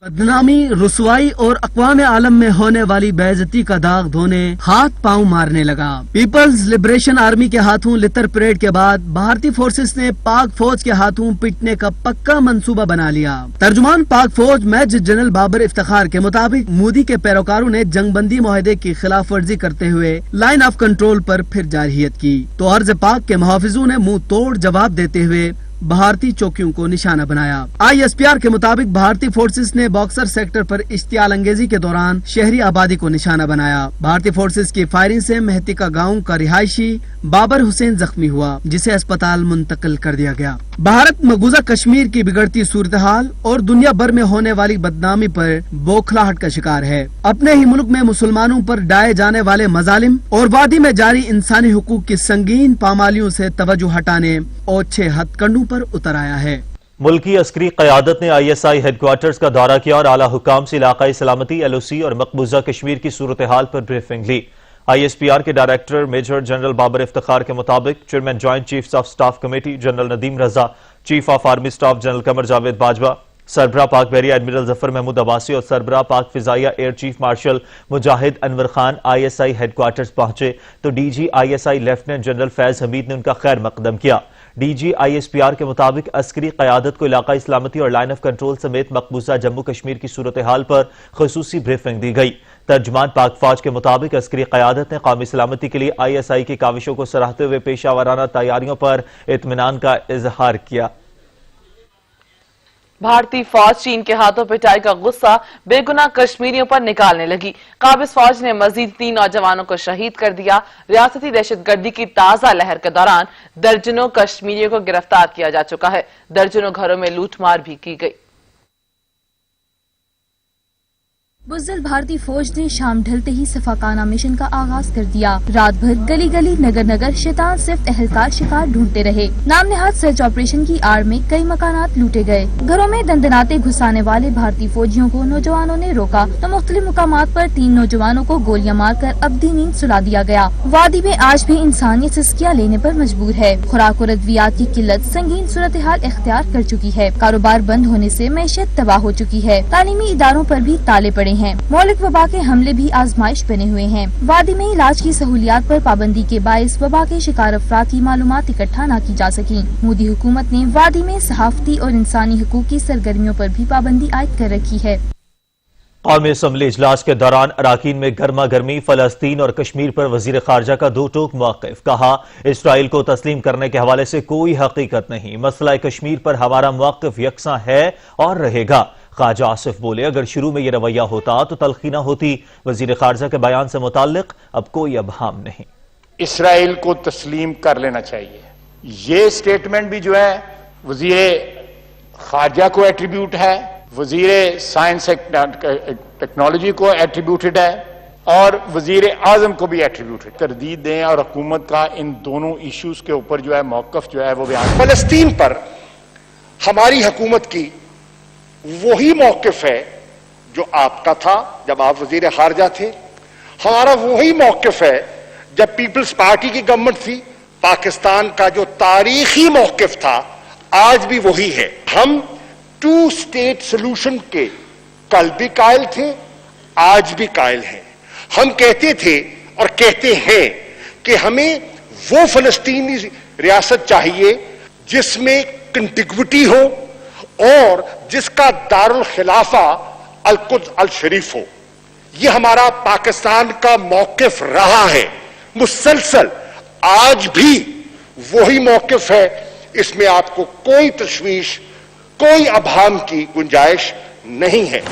बदनामी, रुसवाई और अक़वाम आलम में होने वाली बेइज्जती का दाग धोने हाथ पांव मारने लगा। पीपल्स लिबरेशन आर्मी के हाथों लितर परेड के बाद भारतीय फोर्सेस ने पाक फौज के हाथों पिटने का पक्का मंसूबा बना लिया। तर्जुमान पाक फौज मेजर जनरल बाबर इफ्तिखार के मुताबिक मोदी के पैरोकारों ने जंगबंदी मुआहदे की खिलाफ वर्जी करते हुए लाइन ऑफ कंट्रोल पर फिर जारहियत की तो अर्ज पाक के मुहाफिजों ने मुंह तोड़ जवाब देते हुए भारतीय चौकियों को निशाना बनाया। ISPR के मुताबिक भारतीय फोर्सेस ने बॉक्सर सेक्टर पर इश्तियाल अंगेजी के दौरान शहरी आबादी को निशाना बनाया। भारतीय फोर्सेस की फायरिंग से मेहतिका गांव का रिहायशी बाबर हुसैन जख्मी हुआ, जिसे अस्पताल मुंतकिल कर दिया गया। भारत मकबूजा कश्मीर की बिगड़ती सूरत हाल और दुनिया भर में होने वाली बदनामी पर बौखलाहट का शिकार है। अपने ही मुल्क में मुसलमानों पर डाले जाने वाले मजालिम और वादी में जारी इंसानी हुकूक की संगीन पामालियों से तवज्जो हटाने और 6 हथकंडों पर उतर आया है। मुल्की अस्करी क़यादत ने ISI हेडक्वार्टर्स का दौरा किया और आला हुकाम से इलाकाई सलामती, LOC और मकबूजा कश्मीर की सूरत हाल पर ब्रीफिंग ली। ISPR के director major general Babar Iftikhar के मुताबिक chairman joint chiefs of staff committee general Nadeem Raza, chief of army staff general Qamar Javed Bajwa, सरबराह पाक बहरिया एडमिरल जफर महमूद अब्बासी और सरबराह पाक फिजाइया air chief marshal Mujahid Anwar Khan ISI headquarters पहुंचे तो DG ISI lieutenant general Faiz Hameed ने उनका खैर मकदम किया। DG ISPR के मुताबिक अस्करी क़यादत को इलाकाई सलामती और लाइन ऑफ कंट्रोल समेत मकबूजा जम्मू कश्मीर की सूरत हाल पर खुसूसी ब्रीफिंग दी गई। तर्जुमान पाक फौज के मुताबिक अस्करी क़यादत ने कौमी सलामती के लिए ISI की काविशों को सराहते हुए पेशा वाराना तैयारियों पर इत्मीनान का इजहार किया। भारतीय फौज चीन के हाथों पिटाई का गुस्सा बेगुनाह कश्मीरियों पर निकालने लगी। काबिज फौज ने मजीद 3 नौजवानों को शहीद कर दिया। रियासती दहशतगर्दी की ताजा लहर के दौरान दर्जनों कश्मीरियों को गिरफ्तार किया जा चुका है। दर्जनों घरों में लूटमार भी की गई। बुज़दिल भारतीय फौज ने शाम ढलते ही सफाकाना मिशन का आगाज कर दिया। रात भर गली गली नगर नगर शैतान सिर्फ अहलकार शिकार ढूंढते रहे। नाम नेहाद सर्च ऑपरेशन की आड़ में कई मकानात लूटे गए। घरों में दंदनाते घुसाने वाले भारतीय फौजियों को नौजवानों ने रोका तो मुख्तलिफ मुकामात पर 3 नौजवानों को गोलियां मारकर अब्दी नींद सुला दिया गया। वादी में आज भी इंसानियत सिस्कियां लेने पर मजबूर है। खुराक और अद्वियात की किल्लत संगीन सूरत हाल इख्तियार कर चुकी है। कारोबार बंद होने से मैशत तबाह हो चुकी है। तालीमी इदारों पर भी ताले पड़े हैं। मौलिक वबा के हमले भी आजमाइश बने हुए हैं। वादी में इलाज की सहूलियात पर पाबंदी के बायस वबा के शिकार अफराद की मालूमात इकट्ठा न की जा सकी। मोदी हुकूमत ने वादी में सहाफती और इंसानी हकूक की सरगर्मियों पर भी पाबंदी आयद कर रखी है। कौमी असम्बली इजलास के दौरान अराकीन में गर्मा गर्मी, फलस्तीन और कश्मीर पर वजीर खारजा का दो टोक मौक़िफ़। कहा, इसराइल को तस्लीम करने के हवाले से कोई हकीकत नहीं। मसला कश्मीर पर हमारा मौक़िफ़ यकसा है और रहेगा। ख्वाजा आसिफ बोले, अगर शुरू में ये रवैया होता तो तलखी न होती। वजीर खारजा के बयान से मुताल्लिक अब कोई अबहाम नहीं। इसराइल को तस्लीम कर लेना चाहिए। ये स्टेटमेंट भी जो है वजीर खारजा को एट्रीब्यूट है, वजीर साइंस टेक्नोलॉजी को एट्रीब्यूटेड है और वजीर आजम को भी एट्रीब्यूटेड। तरदीद दें और हुकूमत का इन दोनों इश्यूज के ऊपर जो है मौक़िफ़ जो है वो बयान। फलस्तीन पर हमारी हुकूमत की वही मौक़िफ़ है जो आपका था जब आप वजीर खारजा थे। हमारा वही मौक़िफ़ है जब पीपल्स पार्टी की गवर्नमेंट थी। पाकिस्तान का जो तारीखी मौक़िफ़ था आज भी वही है। हम 2 स्टेट सोल्यूशन के कल भी कायल थे, आज भी कायल हैं। हम कहते थे और कहते हैं कि हमें वो फलस्तीनी रियासत चाहिए जिसमें कंटिग्विटी हो और जिसका दारुल खिलाफा अल-कुद्स अल-शरीफ हो। यह हमारा पाकिस्तान का मौक़िफ़ रहा है मुसलसल, आज भी वही मौक़िफ़ है। इसमें आपको कोई तशवीश, कोई अभाम की गुंजाइश नहीं है।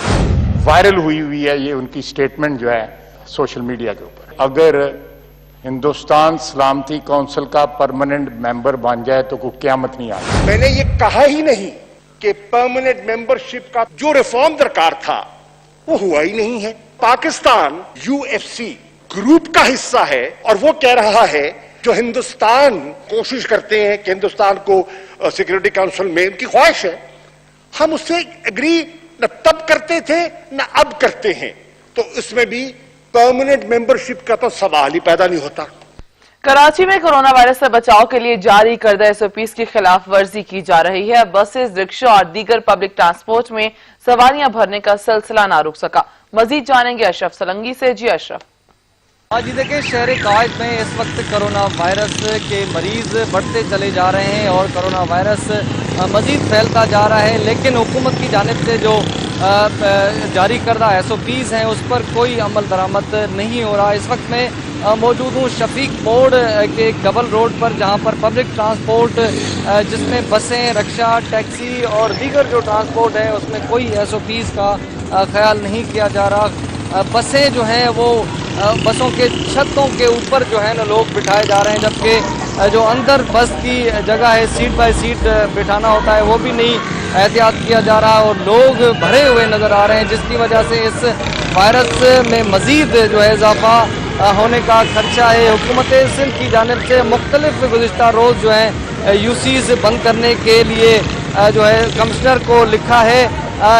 वायरल हुई है ये उनकी स्टेटमेंट जो है सोशल मीडिया के ऊपर। अगर हिंदुस्तान सलामती काउंसिल का परमानेंट मेंबर बन जाए तो कोई क़यामत नहीं आती। मैंने ये कहा ही नहीं कि परमानेंट मेंबरशिप का जो रिफॉर्म दरकार था वो हुआ ही नहीं है। पाकिस्तान UFC ग्रुप का हिस्सा है और वो कह रहा है जो हिंदुस्तान कोशिश करते हैं कि हिंदुस्तान को सिक्योरिटी काउंसिल में उनकी ख्वाहिश है, हम उससे एग्री न तब करते थे न अब करते हैं। तो इसमें भी परमानेंट मेंबरशिप का तो सवाल ही पैदा नहीं होता। कराची में कोरोना वायरस से बचाव के लिए जारी करदा SOPs की खिलाफ वर्जी की जा रही है। बसेस, रिक्शा और दीगर पब्लिक ट्रांसपोर्ट में सवारियां भरने का सिलसिला ना रुक सका। मजीद जानेंगे अशरफ सलंगी से। जी अशरफ। आज देखिए, शहर कायद में इस वक्त कोरोना वायरस के मरीज बढ़ते चले जा रहे हैं और कोरोना वायरस मजीद फैलता जा रहा है, लेकिन हुकूमत की जानिब से जो जारी करदा SOPs हैं उस पर कोई अमल दरामद नहीं हो रहा। इस वक्त मैं मौजूद हूँ शफीक मोड़ के गबल रोड पर, जहाँ पर पब्लिक ट्रांसपोर्ट जिसमें बसें, रिक्शा, टैक्सी और दीगर जो ट्रांसपोर्ट है उसमें कोई SOPs का ख्याल नहीं किया जा रहा। बसें जो हैं वो बसों के छतों के ऊपर जो है ना लोग बिठाए जा रहे हैं, जबकि जो अंदर बस की जगह है सीट बाय सीट बिठाना होता है वो भी नहीं एहतियात किया जा रहा और लोग भरे हुए नज़र आ रहे हैं, जिसकी वजह से इस वायरस में मज़ीद जो है इजाफा होने का खर्चा है। हुकूमत सिंध की जानिब से मुख्तलिफ गुज़िश्ता रोज़ जो है UCs बंद करने के लिए जो है कमिश्नर को लिखा है,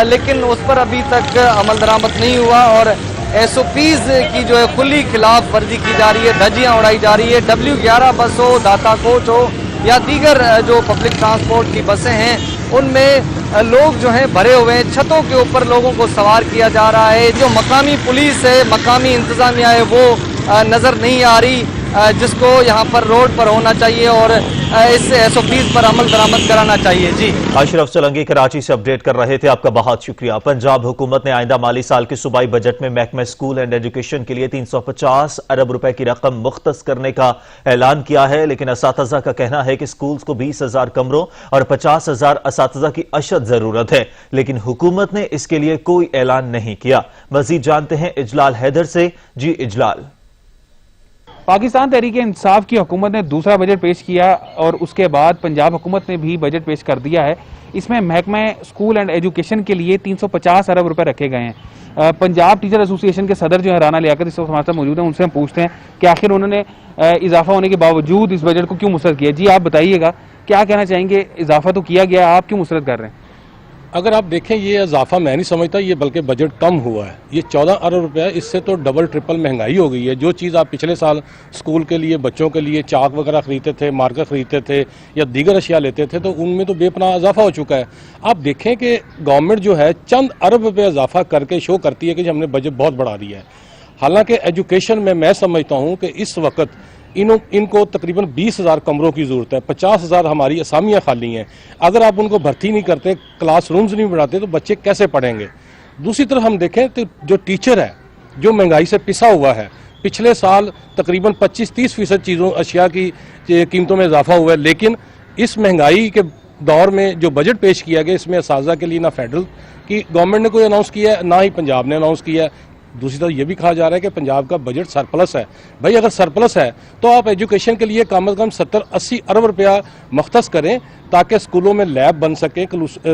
लेकिन उस पर अभी तक अमल दरामद नहीं हुआ और SOPs की जो है खुली खिलाफ वर्जी की जा रही है, धज्जियाँ उड़ाई जा रही है। W11 बस हो, दाता कोच हो या दीगर जो पब्लिक ट्रांसपोर्ट की बसें हैं उनमें लोग जो हैं भरे हुए हैं। छतों के ऊपर लोगों को सवार किया जा रहा है। जो मकामी पुलिस है, मकामी इंतजामिया है, वो नज़र नहीं आ रही, जिसको यहाँ पर रोड पर होना चाहिए और इस SOPs पर अमल दरामद कराना चाहिए। जी, अशरफ सोलंकी कराची से अपडेट कर रहे थे, आपका बहुत शुक्रिया। पंजाब हुकूमत ने आइंदा माली साल के सूबाई बजट में महकमा स्कूल एंड एजुकेशन के लिए 350 अरब रुपए की रकम मुख्तस करने का ऐलान किया है, लेकिन असातिज़ा का कहना है कि स्कूल्स को 20,000 कमरों और 50,000 असातिज़ा की अशद जरूरत है, लेकिन हुकूमत ने इसके लिए कोई ऐलान नहीं किया। मजीद जानते हैं इजलाल हैदर से। जी इजलाल। पाकिस्तान तहरीक इंसाफ की हुकूमत ने दूसरा बजट पेश किया और उसके बाद पंजाब हुकूमत ने भी बजट पेश कर दिया है। इसमें महकमा स्कूल एंड एजुकेशन के लिए 350 अरब रुपए रखे गए हैं। पंजाब टीचर एसोसिएशन के सदर जो है राना लियाकत इस वक्त हमारे साथ मौजूद हैं, उनसे हम पूछते हैं कि आखिर उन्होंने इजाफा होने के बावजूद इस बजट को क्यों मुस्तरद किया। जी आप बताइएगा, क्या कहना चाहेंगे? इजाफा तो किया गया, आप क्यों मुस्तरद कर रहे हैं? अगर आप देखें ये इजाफा मैं नहीं समझता, ये बल्कि बजट कम हुआ है। ये 14 अरब रुपया, इससे तो डबल ट्रिपल महंगाई हो गई है। जो चीज़ आप पिछले साल स्कूल के लिए बच्चों के लिए चाक वगैरह खरीदते थे, मार्कर खरीदते थे या दीगर अशिया लेते थे, तो उनमें तो बेपनाह इजाफा हो चुका है। आप देखें कि गवर्नमेंट जो है चंद अरब रुपये इजाफा करके शो करती है कि हमने बजट बहुत बढ़ा दिया है। हालांकि एजुकेशन में मैं समझता हूँ कि इस वक्त इनको तकरीबन 20,000 कमरों की ज़रूरत है। 50,000 हमारी असामियाँ खाली हैं। अगर आप उनको भर्ती नहीं करते, क्लासरूम्स नहीं बढ़ाते, तो बच्चे कैसे पढ़ेंगे? दूसरी तरफ हम देखें तो जो टीचर है जो महंगाई से पिसा हुआ है, पिछले साल तकरीबन 25-30% चीज़ों अशिया की कीमतों में इजाफा हुआ है, लेकिन इस महंगाई के दौर में जो बजट पेश किया गया इसमें असातिज़ा के लिए ना फेडरल की गवर्नमेंट ने कोई अनाउंस किया है, ना ही पंजाब ने अनाउंस किया है। दूसरी तरफ ये भी कहा जा रहा है कि पंजाब का बजट सरप्लस है। भाई अगर सरप्लस है तो आप एजुकेशन के लिए कम से कम 70-80 अरब रुपया मुख्तस करें ताकि स्कूलों में लैब बन सके,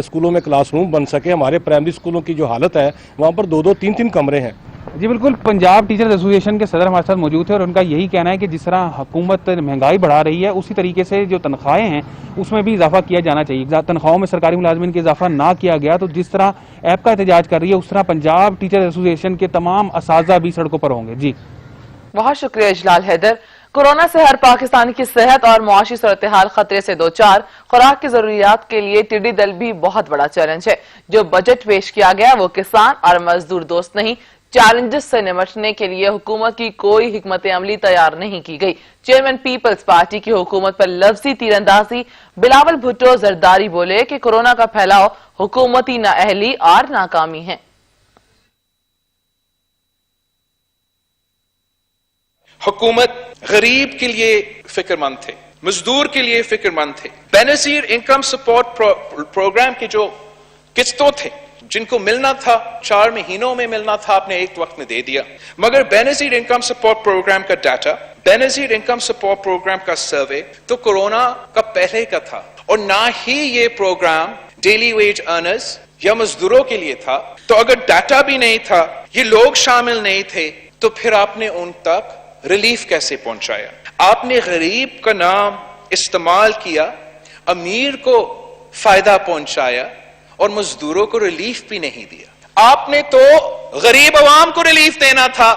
स्कूलों में क्लासरूम बन सके। हमारे प्राइमरी स्कूलों की जो हालत है वहाँ पर 2-2, 3-3 कमरे हैं। जी बिल्कुल, पंजाब टीचर्स एसोसिएशन के सदर हमारे साथ मौजूद थे और उनका यही कहना है कि जिस तरह हुकूमत महंगाई बढ़ा रही है उसी तरीके से जो तनख्वाहें हैं उसमें भी इजाफा किया जाना चाहिए। तनख्वाहों में सरकारी मुलाजमिन के इजाफा ना किया गया तो जिस तरह ऐप का एहतजाज कर रही है उस तरह पंजाब टीचर्स एसोसिएशन के तमाम असातिज़ा भी सड़कों पर होंगे। जी बहुत शुक्रिया इजलाल हैदर। कोरोना से हर पाकिस्तानी की सेहत और मुआशी सूरत-ए-हाल खतरे से दो चार। खुराक की जरूरियात के लिए टिड्डी दल भी बहुत बड़ा चैलेंज है। जो बजट पेश किया गया वो किसान और मजदूर दोस्त नहीं। चैलेंजेस से निपटने के लिए हुकूमत की कोई हिकमत अमली तैयार नहीं की गई। चेयरमैन पीपल्स पार्टी की हुकूमत पर लफ्जी तीरंदाजी। बिलावल भुट्टो जरदारी बोले कि कोरोना का फैलाव हुकूमती नाअहली और नाकामी है। हुकूमत गरीब के लिए फिक्रमंद थे, मजदूर के लिए फिक्रमंद थे। बेनजीर इनकम सपोर्ट प्रोग्राम के जो किस्तों थे जिनको मिलना था 4 महीनों में मिलना था, आपने एक वक्त में दे दिया। मगर बेनजीर इनकम सपोर्ट प्रोग्राम का data, Benazir income support programme का सर्वे तो कोरोना का पहले का था और ना ही ये प्रोग्राम डेली वेज अर्नर्स या मजदूरों के लिए था। तो अगर डाटा भी नहीं था, ये लोग शामिल नहीं थे, तो फिर आपने उन तक रिलीफ कैसे पहुंचाया? आपने गरीब का नाम इस्तेमाल किया, अमीर को फायदा पहुंचाया और मजदूरों को रिलीफ भी नहीं दिया। आपने तो गरीब अवाम को रिलीफ देना था,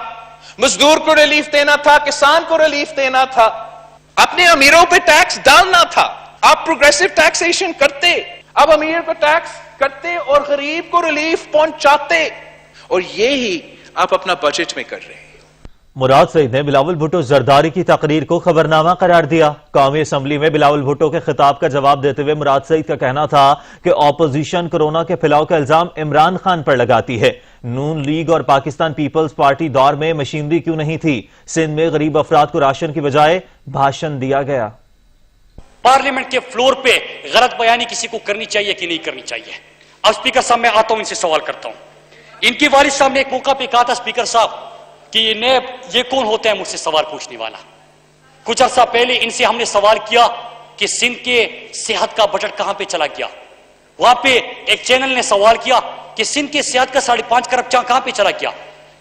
मजदूर को रिलीफ देना था, किसान को रिलीफ देना था, अपने अमीरों पे टैक्स डालना था। आप प्रोग्रेसिव टैक्सेशन करते, अब अमीर को टैक्स करते और गरीब को रिलीफ पहुंचाते, और यही आप अपना बजट में कर रहे हैं। मुराद सईद ने बिलावल भुट्टो जरदारी की तकरीर को खबरनामा करार दिया। कौमी असम्बली में बिलावल भुट्टो के खिताब का जवाब देते हुए मुराद सईद का कहना था कि ऑपोजिशन कोरोना के फैलाव का इल्जाम इमरान खान पर लगाती है। नून लीग और पाकिस्तान पीपल्स पार्टी दौर में मशीनरी क्यों नहीं थी? सिंध में गरीब अफराद को राशन की बजाय भाषण दिया गया। पार्लियामेंट के फ्लोर पे गलत बयानी किसी को करनी चाहिए कि नहीं करनी चाहिए? अब स्पीकर साहब मैं आता हूं, इनसे सवाल करता हूं। इनकी वालिद साहब ने एक मौका पे कहा था स्पीकर साहब कि ये कौन होता है मुझसे सवाल पूछने वाला। कुछ अर्सा पहले इनसे हमने सवाल किया कि सिंध के सेहत का बजट कहां पे चला गया। वहां पे एक चैनल ने सवाल किया कि सिंध के सेहत का 5.5 खरब कहां पे चला गया।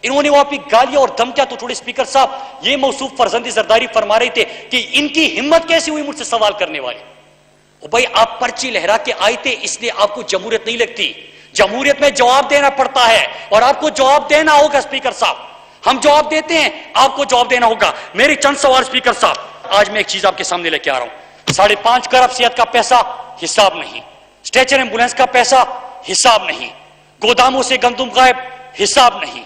इन्होंने वहां पे गालियां और धमकियां तो थोड़े स्पीकर साहब ये मौसूफ फरजंदी जरदारी फरमा रहे थे कि इनकी हिम्मत कैसे हुई मुझसे सवाल करने वाले। भाई आप पर्ची लहरा के आए थे इसलिए आपको जमहूरियत नहीं लगती। जमहूरियत में जवाब देना पड़ता है और आपको जवाब देना होगा स्पीकर साहब। हम जवाब देते हैं, आपको जवाब देना होगा। मेरे चंद सवाल स्पीकर साहब, आज मैं एक चीज आपके सामने लेके आ रहा हूं। 5.5 करोड़ सेहत का पैसा हिसाब नहीं, स्ट्रेचर एम्बुलेंस का पैसा हिसाब नहीं, गोदामों से गंदम गायब हिसाब नहीं,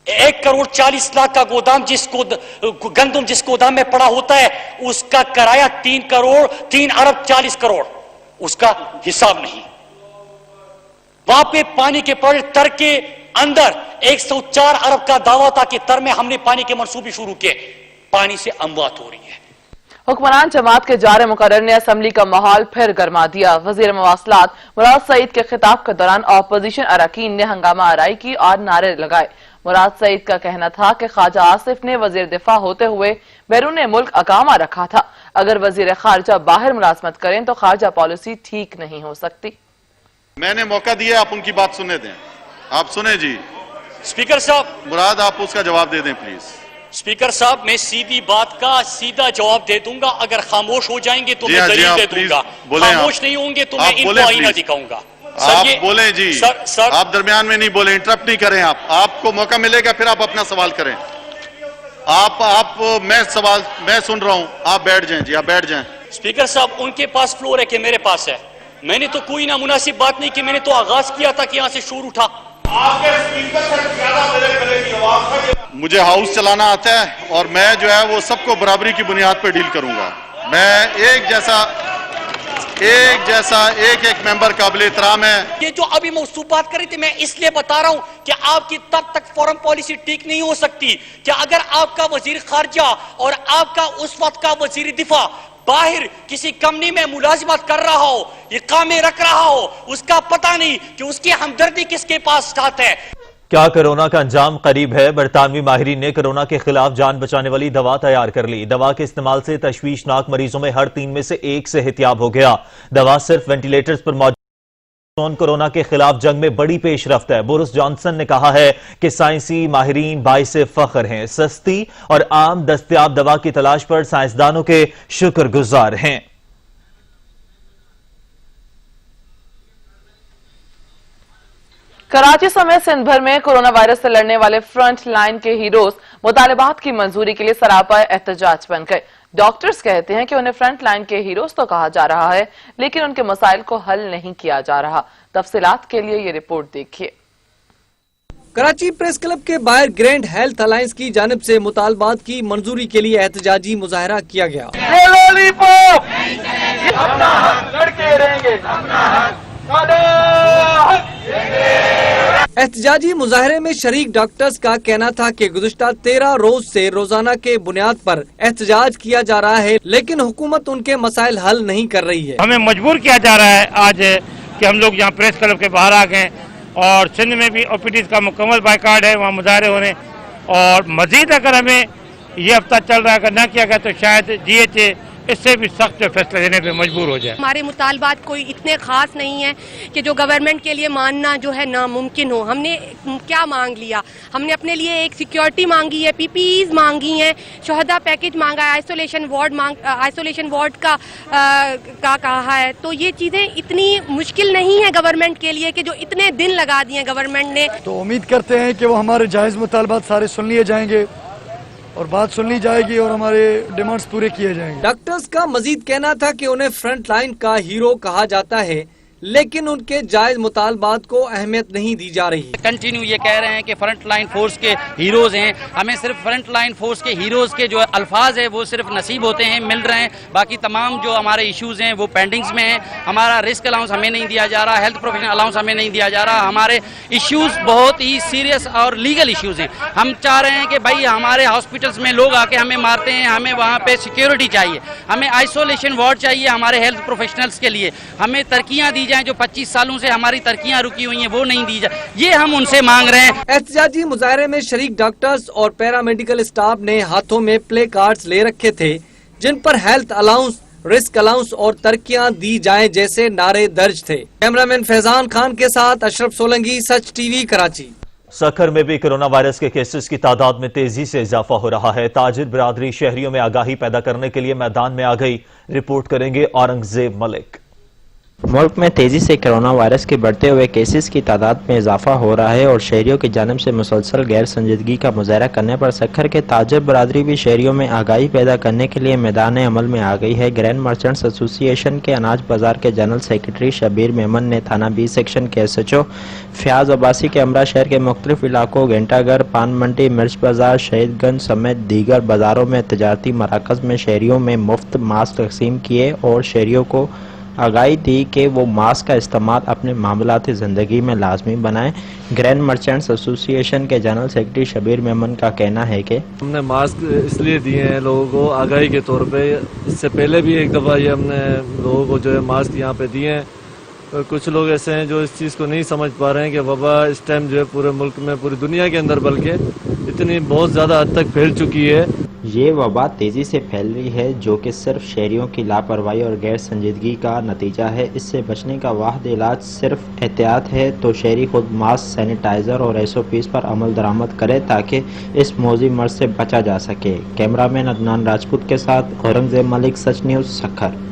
1 करोड़ 40 लाख का गोदाम गंदम जिस गोदाम में पड़ा होता है उसका किराया 3 अरब 40 करोड़, उसका हिसाब नहीं। वहां पे पानी के प्रोजेक्ट तर के अंदर 104 अरब का दावा था कि तर में हमने पानी के मंसूबे शुरू किए, पानी से अमवात हो रही है। हुक्मरान जमात के जारे मुकर्रर ने असम्बली का माहौल फिर गरमा दिया। वजीर मवासलात मुराद सईद के खिताब के दौरान अपोजिशन अरकान ने हंगामा आराई की और नारे लगाए। मुराद सईद का कहना था कि ख्वाजा आसिफ ने वजीर दिफा होते हुए बैरून मुल्क अकामा रखा था। अगर वजीर खारजा बाहर मुलाजमत करें तो खारजा पॉलिसी ठीक नहीं हो सकती। मैंने मौका दिया, आप उनकी बात सुनने दें। आप सुने जी। स्पीकर साहब, मुराद आप उसका जवाब दे दें प्लीज। स्पीकर साहब, मैं सीधी बात का सीधा जवाब दे दूंगा। अगर खामोश हो जाएंगे तो मैं दलील दे दूंगा, खामोश नहीं होंगे तो मैं इनको आईना दिखाऊंगा। आप बोले जी। सर, आप दरमियान में नहीं बोले, इंटरप्ट नहीं करें। आपको मौका मिलेगा फिर आप अपना सवाल करें। मैं सुन रहा हूं, आप बैठ जाएं जी, आप बैठ जाएं। स्पीकर साहब, उनके पास फ्लोर है कि मेरे पास है? मैंने तो कोई ना मुनासिब बात नहीं की, मैंने तो आगाज किया था कि यहां से शोर उठा। आपके स्पीकर से ज्यादा मेरे गले की आवाज। मुझे हाउस चलाना आता है और मैं जो है वो सबको बराबरी की बुनियाद पर डील करूंगा। मैं एक जैसा एक मेंबर काबिल एहतराम है। ये जो अभी मौसूफ बात कर रही थी, मैं इसलिए बता रहा हूं कि आपकी तब तक फॉरेन पॉलिसी ठीक नहीं हो सकती कि अगर आपका वजीर खारजा और आपका उस वक्त का वजीर दिफा बाहर किसी कंपनी में मुलाजिमत कर रहा हो, इकामे रख रहा हो, उसका पता नहीं कि उसकी हमदर्दी किसके पास साथ है। क्या कोरोना का अंजाम करीब है? बरतानवी माहिरीन ने कोरोना के खिलाफ जान बचाने वाली दवा तैयार कर ली। दवा के इस्तेमाल से तशवीशनाक मरीजों में हर 3 में से 1 सेहतियाब हो गया। दवा सिर्फ वेंटिलेटर्स पर मौजूद कोरोना के खिलाफ जंग में बड़ी पेशरफ्त है। बोरिस जॉनसन ने कहा है कि साइंसी माहिरीन बाइसे फख्र हैं। सस्ती और आम दस्तयाब दवा की तलाश पर साइंसदानों के शुक्रगुजार हैं। कराची समेत सिंध भर में कोरोना वायरस से लड़ने वाले फ्रंट लाइन के हीरोज मुतालबात की मंजूरी के लिए सरापा एहतजाज बन गए। डॉक्टर्स कहते हैं कि उन्हें फ्रंट लाइन के हीरोज तो कहा जा रहा है, लेकिन उनके मसाइल को हल नहीं किया जा रहा। तफसीलात के लिए ये रिपोर्ट देखिए। कराची प्रेस क्लब के बाहर ग्रैंड हेल्थ अलायंस की जानिब से मुतालबात की मंजूरी के लिए एहतजाजी मुजाहरा किया गया। एहतजाजी मुजाहरे में शरीक डॉक्टर्स का कहना था कि गुज़िश्ता 13 रोज से रोजाना के बुनियाद पर एहतजाज किया जा रहा है, लेकिन हुकूमत उनके मसाइल हल नहीं कर रही है। हमें मजबूर किया जा रहा है आज कि हम लोग यहाँ प्रेस क्लब के बाहर आ गए और सिंध में भी ओपीडीज का मुकम्मल बाइकाट है, वहाँ मुजाहरे हो रहे हैं। और मजीद अगर हमें ये हफ्ता चल रहा है, अगर न किया गया तो शायद GHA इससे भी सख्त फैसला देने पे मजबूर हो जाए। हमारे मुतालबात कोई इतने खास नहीं है कि जो गवर्नमेंट के लिए मानना जो है नामुमकिन हो। हमने क्या मांग लिया? हमने अपने लिए एक सिक्योरिटी मांगी है, PPEs मांगी हैं, शहदा पैकेज मांगा है, आइसोलेशन वार्ड का कहा है। तो ये चीजें इतनी मुश्किल नहीं है गवर्नमेंट के लिए कि जो इतने दिन लगा दिए गवर्नमेंट ने। तो उम्मीद करते हैं कि वो हमारे जायज मुतालबात सारे सुन लिए जाएंगे और बात सुननी जाएगी और हमारे डिमांड्स पूरे किए जाएंगे। डॉक्टर्स का मजीद कहना था कि उन्हें फ्रंट लाइन का हीरो कहा जाता है, लेकिन उनके जायज मुतालबात को अहमियत नहीं दी जा रही। कंटिन्यू ये कह रहे हैं कि फ्रंट लाइन फोर्स के हीरोज हैं, हमें सिर्फ फ्रंट लाइन फोर्स के हीरोज के जो अल्फाज है वो सिर्फ नसीब होते हैं, मिल रहे हैं। बाकी तमाम जो हमारे इश्यूज हैं वो पेंडिंग्स में हैं। हमारा रिस्क अलाउंस हमें नहीं दिया जा रहा, हेल्थ प्रोफेशनल अलाउंस हमें नहीं दिया जा रहा। हमारे इश्यूज बहुत ही सीरियस और लीगल इश्यूज हैं। हम चाह रहे हैं कि भाई हमारे हॉस्पिटल्स में लोग आके हमें मारते हैं, हमें वहाँ पे सिक्योरिटी चाहिए, हमें आइसोलेशन वार्ड चाहिए हमारे हेल्थ प्रोफेशनल्स के लिए, हमें तरक्कियाँ दी जाएं जो 25 सालों से हमारी तरक्कियां रुकी हुई हैं वो नहीं दी जाए, ये हम उनसे मांग रहे हैं। एहतजाजी मुजाहरे में शरीक डॉक्टर्स और पैरामेडिकल स्टाफ ने हाथों में प्ले कार्ड्स ले रखे थे जिन पर हेल्थ अलाउंस, रिस्क अलाउंस और तरक्कियां दी जाएं जैसे नारे दर्ज थे। कैमरामैन फैजान खान के साथ अशरफ सोलंकी, सच TV, कराची। सखर में भी कोरोना वायरस के केसेस की तादाद में तेजी से इजाफा हो रहा है। ताजिर बिरादरी शहरियों में आगाही पैदा करने के लिए मैदान में आ गई। रिपोर्ट करेंगे औरंगजेब मलिक। ملک میں تیزی سے کرونا وائرس کے بڑھتے ہوئے کیسز کی تعداد میں اضافہ ہو رہا ہے اور شہریوں کی جانب سے مسلسل غیر سنجیدگی کا مظاہرہ کرنے پر سکھر کے تاجر برادری بھی شہریوں میں آگاہی پیدا کرنے کے لیے میدان عمل میں آ گئی ہے۔ گرینڈ مرچنٹس ایسوسی ایشن کے اناج بازار کے جنرل سیکرٹری شبیر میمن نے تھانہ بی سیکشن کے S H O Fayyaz Abbasi کے ہمراہ شہر کے مختلف علاقوں گھنٹہ گھر، پان منڈی، مرچ بازار، شہید گنج سمیت دیگر بازاروں میں تجارتی مراکز میں شہریوں میں مفت ماسک تقسیم کیے اور شہریوں کو آگاہی دی کہ وہ ماسک کا استعمال اپنے معاملاتی زندگی میں لازمی بنائیں۔ گرینڈ مرچنٹس ایسوسی ایشن کے جنرل سیکرٹری شبیر میمن کا کہنا ہے کہ ہم نے ماسک اس لیے دیے ہیں لوگوں کو آگاہی کے طور پہ، اس سے پہلے بھی ایک دفعہ یہ ہم نے لوگوں کو جو ہے ماسک یہاں پہ دیے ہیں۔ کچھ لوگ ایسے ہیں جو اس چیز کو نہیں سمجھ پا رہے ہیں کہ وبا اس ٹائم جو ہے پورے ملک میں، پوری دنیا کے اندر بلکہ اتنی بہت زیادہ حد تک پھیل چکی ہے۔ یہ وبا تیزی سے پھیل رہی ہے جو کہ صرف شہریوں کی لاپرواہی اور غیر سنجیدگی کا نتیجہ ہے۔ اس سے بچنے کا واحد علاج صرف احتیاط ہے تو شہری خود ماسک، سینیٹائزر اور ایس او پیز پر عمل درآمد کرے تاکہ اس موذی مرض سے بچا جا سکے۔ کیمرہ مین عدنان راجپوت کے ساتھ اورنگزیب ملک، سچ نیوز، سکھر۔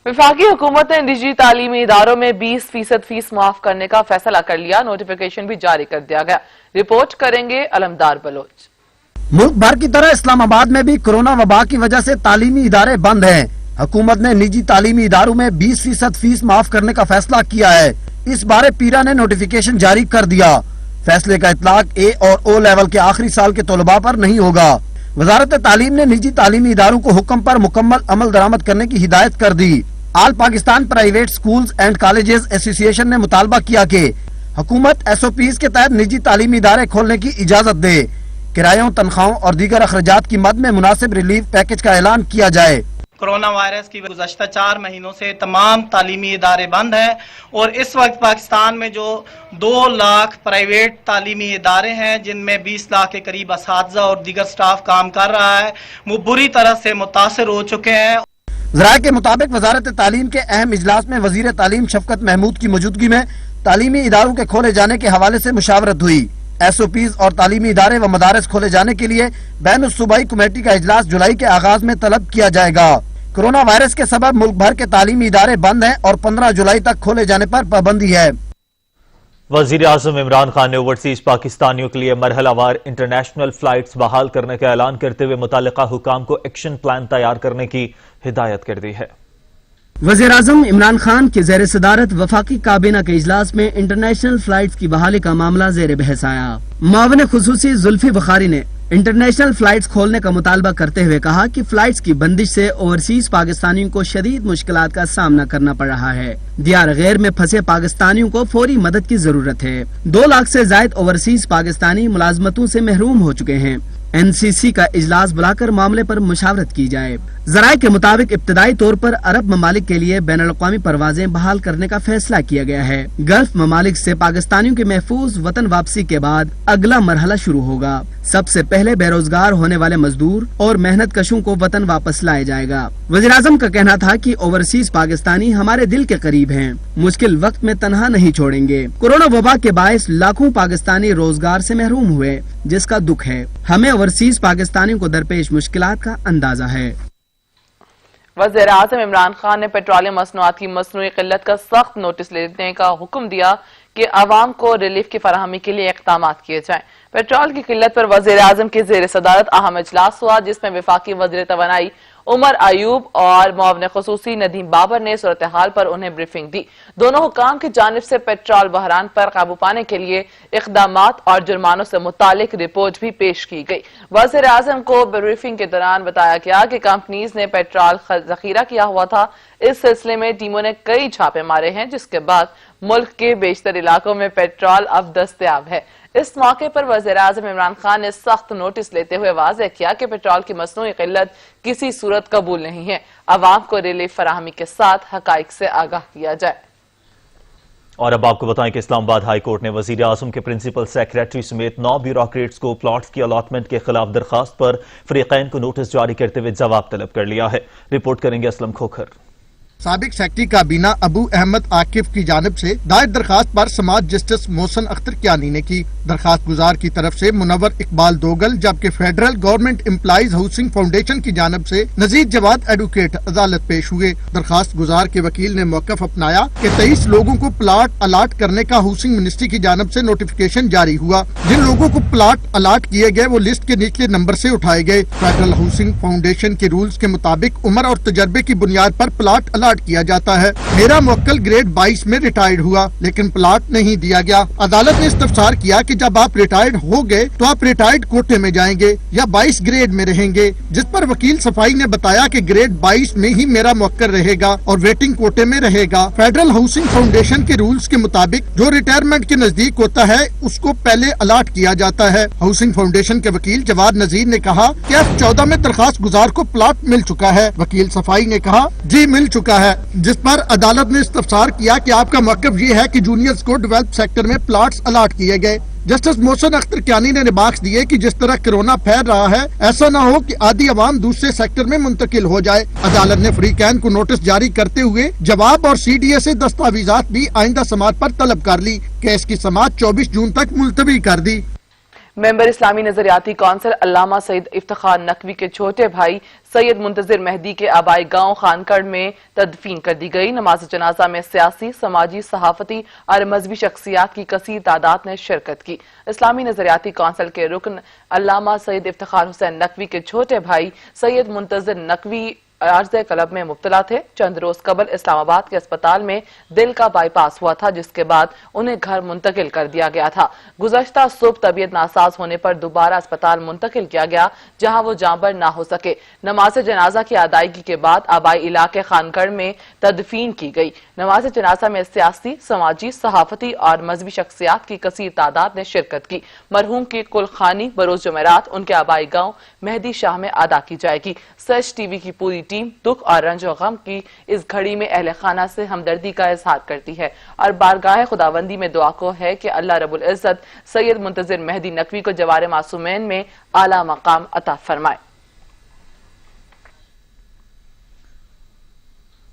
وفاقی حکومت نے نجی تعلیمی اداروں میں 20% فیس معاف کرنے کا فیصلہ کر لیا، نوٹیفیکیشن بھی جاری کر دیا گیا۔ رپورٹ کریں گے علمدار بلوچ۔ ملک بھر کی طرح اسلام آباد میں بھی کورونا وبا کی وجہ سے تعلیمی ادارے بند ہیں۔ حکومت نے نجی تعلیمی اداروں میں 20% فیس معاف کرنے کا فیصلہ کیا ہے۔ اس بارے پیرا نے نوٹیفیکیشن جاری کر دیا۔ فیصلے کا اطلاق اے اور او لیول کے آخری سال کے طلباء پر نہیں ہوگا۔ وزارت تعلیم نے نجی تعلیمی اداروں کو حکم پر مکمل عمل درآمد کرنے کی ہدایت کر دی۔ All Pakistan private schools and colleges association نے مطالبہ کیا کہ حکومت ایس او پیز کے تحت نجی تعلیمی ادارے کھولنے کی اجازت دے۔ کرایوں، تنخواہوں اور دیگر اخراجات کی مد میں مناسب ریلیف پیکج کا اعلان کیا جائے۔ کورونا وائرس کی گزشتہ 4 مہینوں سے تمام تعلیمی ادارے بند ہیں اور اس وقت پاکستان میں جو 2 لاکھ پرائیویٹ تعلیمی ادارے ہیں جن میں 20 لاکھ کے قریب اساتذہ اور دیگر سٹاف کام کر رہا ہے، وہ بری طرح سے متاثر ہو چکے ہیں۔ ذرائع کے مطابق وزارت تعلیم کے اہم اجلاس میں وزیر تعلیم شفقت محمود کی موجودگی میں تعلیمی اداروں کے کھولے جانے کے حوالے سے مشاورت ہوئی۔ ایس او پیز اور تعلیمی ادارے و مدارس کھولے جانے کے لیے بین الصوبائی کمیٹی کا اجلاس جولائی کے آغاز میں طلب کیا جائے گا۔ کورونا وائرس کے سبب ملک بھر کے تعلیمی ادارے بند ہیں اور 15 جولائی تک کھولے جانے پر پابندی ہے۔ وزیر اعظم عمران خان نے اوورسیز پاکستانیوں کے لیے مرحلہ وار انٹرنیشنل فلائٹس بحال کرنے کا اعلان کرتے ہوئے متعلقہ حکام کو ایکشن پلان تیار کرنے کی ہدایت کر دی ہے۔ وزیر اعظم عمران خان کے زیر صدارت وفاقی کابینہ کے اجلاس میں انٹرنیشنل فلائٹس کی بحالی کا معاملہ زیر بحث آیا۔ معاون خصوصی زلفی بخاری نے انٹرنیشنل فلائٹس کھولنے کا مطالبہ کرتے ہوئے کہا کہ فلائٹس کی بندش سے اوورسیز پاکستانیوں کو شدید مشکلات کا سامنا کرنا پڑ رہا ہے۔ دیار غیر میں پھنسے پاکستانیوں کو فوری مدد کی ضرورت ہے۔ 2 لاکھ سے زائد اوورسیز پاکستانی ملازمتوں سے محروم ہو چکے ہیں۔ این سی سی کا اجلاس بلا کر معاملے پر مشاورت کی جائے۔ ذرائع کے مطابق ابتدائی طور پر عرب ممالک کے لیے بین الاقوامی پروازیں بحال کرنے کا فیصلہ کیا گیا ہے۔ گلف ممالک سے پاکستانیوں کی محفوظ وطن واپسی کے بعد اگلا مرحلہ شروع ہوگا۔ سب سے پہلے بے روزگار ہونے والے مزدور اور محنت کشوں کو وطن واپس لائے جائے گا۔ وزیر اعظم کا کہنا تھا کہ اوورسیز پاکستانی ہمارے دل کے قریب ہیں، مشکل وقت میں تنہا نہیں چھوڑیں گے۔ کورونا وبا کے باعث لاکھوں پاکستانی روزگار سے محروم ہوئے، جس کا دکھ ہے۔ ہمیں اوورسیز پاکستانیوں کو درپیش مشکلات کا اندازہ ہے۔ وزیر اعظم عمران خان نے پیٹرولیم مصنوعات کی مصنوعی قلت کا سخت نوٹس لینے کا حکم دیا کہ عوام کو ریلیف کی فراہمی کے لیے اقدامات کیے جائیں۔ پیٹرول کی قلت پر وزیر اعظم کی زیر صدارت اہم اجلاس ہوا، جس میں وفاقی وزیر توانائی عمر ایوب اور معاون خصوصی ندیم بابر نے صورتحال پر انہیں بریفنگ دی۔ دونوں حکام کی جانب سے پیٹرول بحران پر قابو پانے کے لیے اقدامات اور جرمانوں سے متعلق رپورٹ بھی پیش کی گئی۔ وزیر اعظم کو بریفنگ کے دوران بتایا گیا کہ کمپنیز نے پیٹرول ذخیرہ کیا ہوا تھا۔ اس سلسلے میں ٹیموں نے کئی چھاپے مارے ہیں، جس کے بعد ملک کے بیشتر علاقوں میں پیٹرول اب دستیاب ہے۔ اس موقع پر وزیر اعظم عمران خان نے سخت نوٹس لیتے ہوئے واضح کیا کہ پیٹرول کی مصنوعی قلت کسی صورت قبول نہیں ہے۔ عوام کو ریلیف فراہمی کے ساتھ حقائق سے آگاہ کیا جائے۔ اور اب آپ کو بتائیں کہ اسلام آباد ہائی کورٹ نے وزیر اعظم کے پرنسپل سیکریٹری سمیت 9 بیوروکریٹس کو پلاٹس کی الاٹمنٹ کے خلاف درخواست پر فریقین کو نوٹس جاری کرتے ہوئے جواب طلب کر لیا ہے۔ رپورٹ کریں گے اسلم کھوکھر۔ साबिक सेक्रेटरी काबीना अबू अहमद आकिफ की जानिब से दायर दरखास्त पर समाअत जस्टिस मोहसिन अख्तर कियानी ने की। दरखास्त गुजार की तरफ से मुनव्वर इकबाल दोगल, जबकि federal government employees housing foundation की जानिब से नजीर जवाद एडवोकेट अदालत पेश हुए। दरखास्त गुजार के वकील ने मौक़िफ़ अपनाया कि 23 लोगों को प्लाट अलाट करने का हाउसिंग मिनिस्ट्री की जानिब से नोटिफिकेशन जारी हुआ। जिन लोगों को प्लाट अलाट किए गए वो लिस्ट के निचले नंबर से उठाए गए। फेडरल हाउसिंग फाउंडेशन के रूल्स के मुताबिक उम्र और तजर्बे की बुनियाद पर प्लाट अलाट किया जाता है। मेरा मुवक्किल ग्रेड 22 में रिटायर्ड हुआ, लेकिन प्लाट नहीं दिया गया। अदालत ने इस्तफसार किया कि जब आप रिटायर्ड हो गए तो आप रिटायर्ड कोटे में जाएंगे या 22 ग्रेड में रहेंगे, जिस पर वकील सफाई ने बताया कि ग्रेड 22 में ही मेरा मुवक्किल रहेगा और वेटिंग कोटे में रहेगा। फेडरल हाउसिंग फाउंडेशन के रूल्स के मुताबिक जो रिटायरमेंट के नजदीक होता है उसको पहले अलाट किया जाता है। हाउसिंग फाउंडेशन के वकील जवाद नजीर ने कहा कि F14 में दरखास्त गुजार को प्लाट मिल चुका है। वकील सफाई ने कहा जी मिल चुका है, जिस पर अदालत ने इस्तफसार किया कि आपका मौक़िफ़ ये है कि जूनियर्स को डेवलप सेक्टर में प्लाट्स अलाट किए गए। जस्टिस मोहसिन अख्तर कियानी ने रिमार्क्स दिए कि जिस तरह कोरोना फैल रहा है ऐसा न हो कि आधी अवाम दूसरे सेक्टर में मुंतकिल हो जाए। अदालत ने फ्रीकैन को नोटिस जारी करते हुए जवाब और CDA से दस्तावेजात भी आइंदा समाअत पर तलब कर ली। केस की समाअत 24 जून तक मुलतवी कर दी। मेंबर इस्लामी नजरियाती कौंसिल अल्लामा सईद इफ्तिखार नकवी के छोटे भाई सैयद मुंतजिर मेहदी के आबाई गांव खानगढ़ में तदफीन कर दी गई। नमाज जनाजा में सियासी, समाजी, सहाफती और मजहबी शख्सियात की कसीर तादाद ने शिरकत की। इस्लामी नजरियाती कौंसिल के रुकन अल्लामा सईद इफ्तिखार हुसैन नकवी के छोटे भाई सैयद मुंतजिर नकवी आर्ज़े कलब में मुब्तला थे। चंद रोज कबल इस्लामाबाद के अस्पताल में दिल का बाईपास हुआ था, जिसके बाद उन्हें घर मुंतकिल कर दिया गया था। गुज़श्ता सुबह तबीयत नासाज होने पर दोबारा अस्पताल मुंतकिल किया गया, जहां वो जांबर ना हो सके। नमाज जनाजा की अदायगी के बाद आबाई इलाके खानगढ़ में तदफीन की गई। नमाज जनाजा में सियासी, समाजी, सहाफती और मजहबी शख्सियात की कसीर तादाद ने शिरकत की। मरहूम की कुल खानी बरोज जुमेरात उनके आबाई गाँव मेहदी शाह में अदा की जाएगी। सच TV की पूरी टीम दुख और रंज और गम की इस घड़ी में अहले खाना से हमदर्दी का इजहार करती है और बारगाह खुदावंदी में दुआ को है कि अल्लाह रब्बुल इज्जत सैयद मुंतजिर मेहदी नकवी को जवार मासूमैन में आला मकाम अता फरमाए।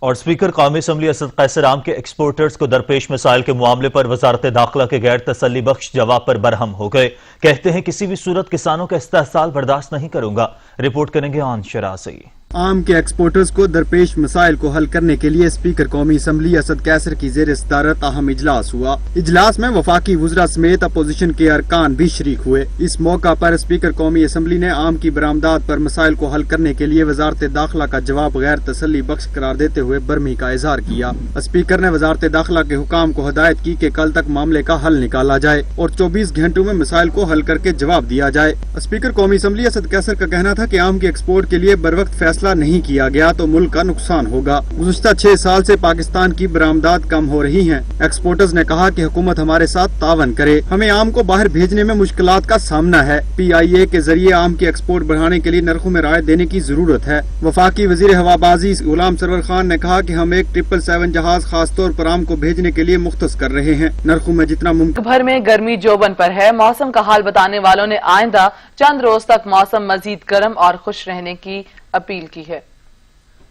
और स्पीकर कौमी असम्बली असद कैसर आम के एक्सपोर्टर्स को दरपेश मसाइल के मामले पर वजारत दाखिला के गैर तसल्ली बख्श जवाब पर बरहम हो गए। कहते हैं किसी भी सूरत किसानों का इस्तेहसाल बर्दाश्त नहीं करूंगा। रिपोर्ट करेंगे आन शरासी। आम के एक्सपोर्टर्स को दरपेश मसाइल को हल करने के लिए स्पीकर कौमी असम्बली असद कैसर की ज़ेर सदारत अहम इजलास हुआ। इजलास में वफाकी वुज़रा समेत अपोजिशन के अरकान भी शरीक हुए। इस मौका पर स्पीकर कौमी असम्बली ने आम की बरामदात पर मसाइल को हल करने के लिए वजारत दाखिला का जवाब गैर तसल्ली बख्श करार देते हुए बरहमी का इजहार किया। स्पीकर ने वजारत दाखिला के हुकाम को हदायत की कि कल तक मामले का हल निकाला जाए और 24 घंटों में मसाइल को हल करके जवाब दिया जाए। स्पीकर कौमी असम्बली असद कैसर का कहना था कि आम के एक्सपोर्ट के लिए बर वक्त फैसला नहीं किया गया तो मुल्क का नुकसान होगा। गुज़श्ता 6 साल से पाकिस्तान की बरामदात कम हो रही हैं। एक्सपोर्टर्स ने कहा कि हुकूमत हमारे साथ तावन करे, हमें आम को बाहर भेजने में मुश्किलात का सामना है। PIA के जरिए आम की एक्सपोर्ट बढ़ाने के लिए नरखों में राहत देने की जरूरत है। वफाकी वजीर हवाबाजी गुलाम सरवर खान ने कहा कि हम एक 777 जहाज खास तौर पर आम को भेजने के लिए मुख्तस कर रहे हैं। नरखों में जितना मुमकिन भर में गर्मी जोबन पर है। मौसम का हाल बताने वालों ने आइंदा चंद रोज तक मौसम मजीद गर्म और खुश रहने की अपील की है।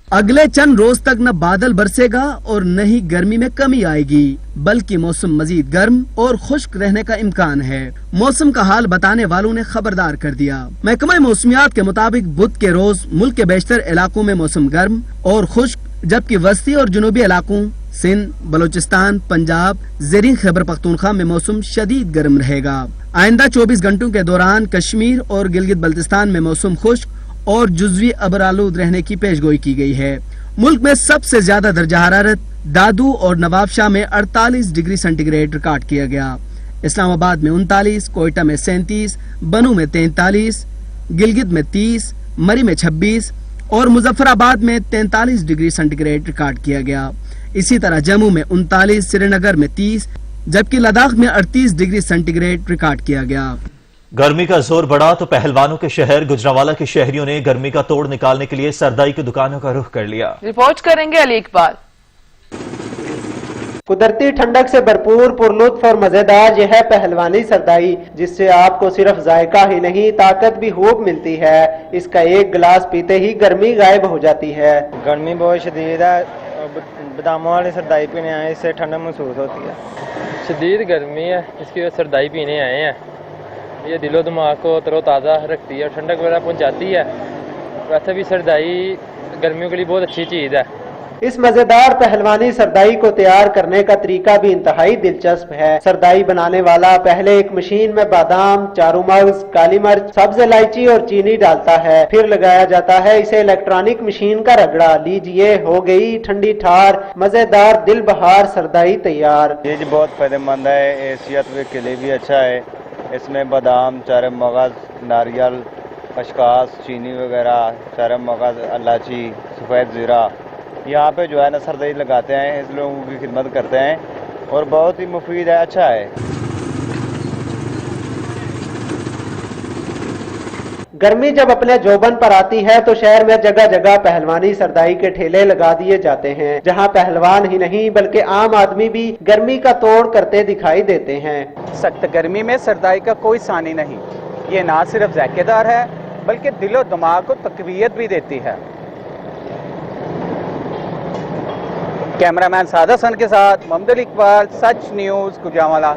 अगले चंद रोज तक न बादल बरसेगा और न ही गर्मी में कमी आएगी, बल्कि मौसम मजीद गर्म और खुश्क रहने का इम्कान है। मौसम का हाल बताने वालों ने खबरदार कर दिया। महकमा मौसमियात के मुताबिक बुध के रोज मुल्क के बेशतर इलाकों में मौसम गर्म और खुश्क, जबकि वस्ती और जुनूबी इलाकों सिंध, बलोचिस्तान, पंजाब, ज़ेरीन खैबर पख्तूनख्वा में मौसम शदीद गर्म रहेगा। आइंदा 24 घंटों के दौरान कश्मीर और गिलगित बल्तिस्तान में मौसम खुश्क और जुज़वी अबरालूद रहने की पेशगोई की गई है। मुल्क में सबसे ज्यादा दर्जा हरारत दादू और नवाबशाह में 48 डिग्री सेंटीग्रेड रिकॉर्ड किया गया। इस्लामाबाद में 39, कोयटा में 37, बनू में 43, गिलगित में 30, मरी में 26 और मुजफ्फराबाद में 43 डिग्री सेंटीग्रेड रिकॉर्ड किया गया। इसी तरह जम्मू में 39, श्रीनगर में 30, जबकि लद्दाख में 38 डिग्री सेंटीग्रेड रिकॉर्ड किया गया। गर्मी का जोर बढ़ा तो पहलवानों के शहर गुजरांवाला के शहरियों ने गर्मी का तोड़ निकालने के लिए सरदाई की दुकानों का रुख कर लिया। रिपोर्ट करेंगे अली इकबाल। कुदरती ठंडक से भरपूर, पुरलुत्फ और मजेदार यह है पहलवानी सरदाई, जिससे आपको सिर्फ जायका ही नहीं ताकत भी खूब मिलती है। इसका एक गिलास पीते ही गर्मी गायब हो जाती है। गर्मी बहुत शदीद है, बादामों वाली सरदाई पीने आए, इससे ठंडक महसूस होती है। शदीद गर्मी है, इसकी वजह सरदाई पीने आए हैं। ये दिलो दिमाग को तरोताज़ा रखती है, ठंडक वगैरह पहुंचाती है। वैसे भी सरदाई गर्मियों के लिए बहुत अच्छी चीज़ है। इस मजेदार पहलवानी सरदाई को तैयार करने का तरीका भी इंतहाई दिलचस्प है। सरदाई बनाने वाला पहले एक मशीन में बादाम, चारू मगज, काली मिर्च, सब्ज इलायची और चीनी डालता है, फिर लगाया जाता है इसे इलेक्ट्रॉनिक मशीन का रगड़ा। लीजिए, हो गई ठंडी ठार मजेदार दिल बहार सरदाई तैयार। ये जी बहुत फायदेमंद है, सेहत के लिए भी अच्छा है। इसमें बादाम, चारू मगज, नारियल, खसखस, चीनी वगैरह, चारू मगज, इलायची, सफ़ेद ज़ीरा, यहाँ पे जो है ना सरदाई लगाते हैं, इस लोगों की खिदमत करते हैं और बहुत ही मुफीद है, अच्छा है। गर्मी जब अपने जोबन पर आती है तो शहर में जगह जगह पहलवानी सरदाई के ठेले लगा दिए जाते हैं, जहां पहलवान ही नहीं बल्कि आम आदमी भी गर्मी का तोड़ करते दिखाई देते हैं। सख्त गर्मी में सरदाई का कोई सानी नहीं, ये ना सिर्फ ज़ायकेदार है बल्कि दिलो दिमाग को तकवीयत भी देती है। कैमरामैन सादा सन के साथ मोहम्मद अली इकबाल, सच न्यूज़, गुजरांवाला।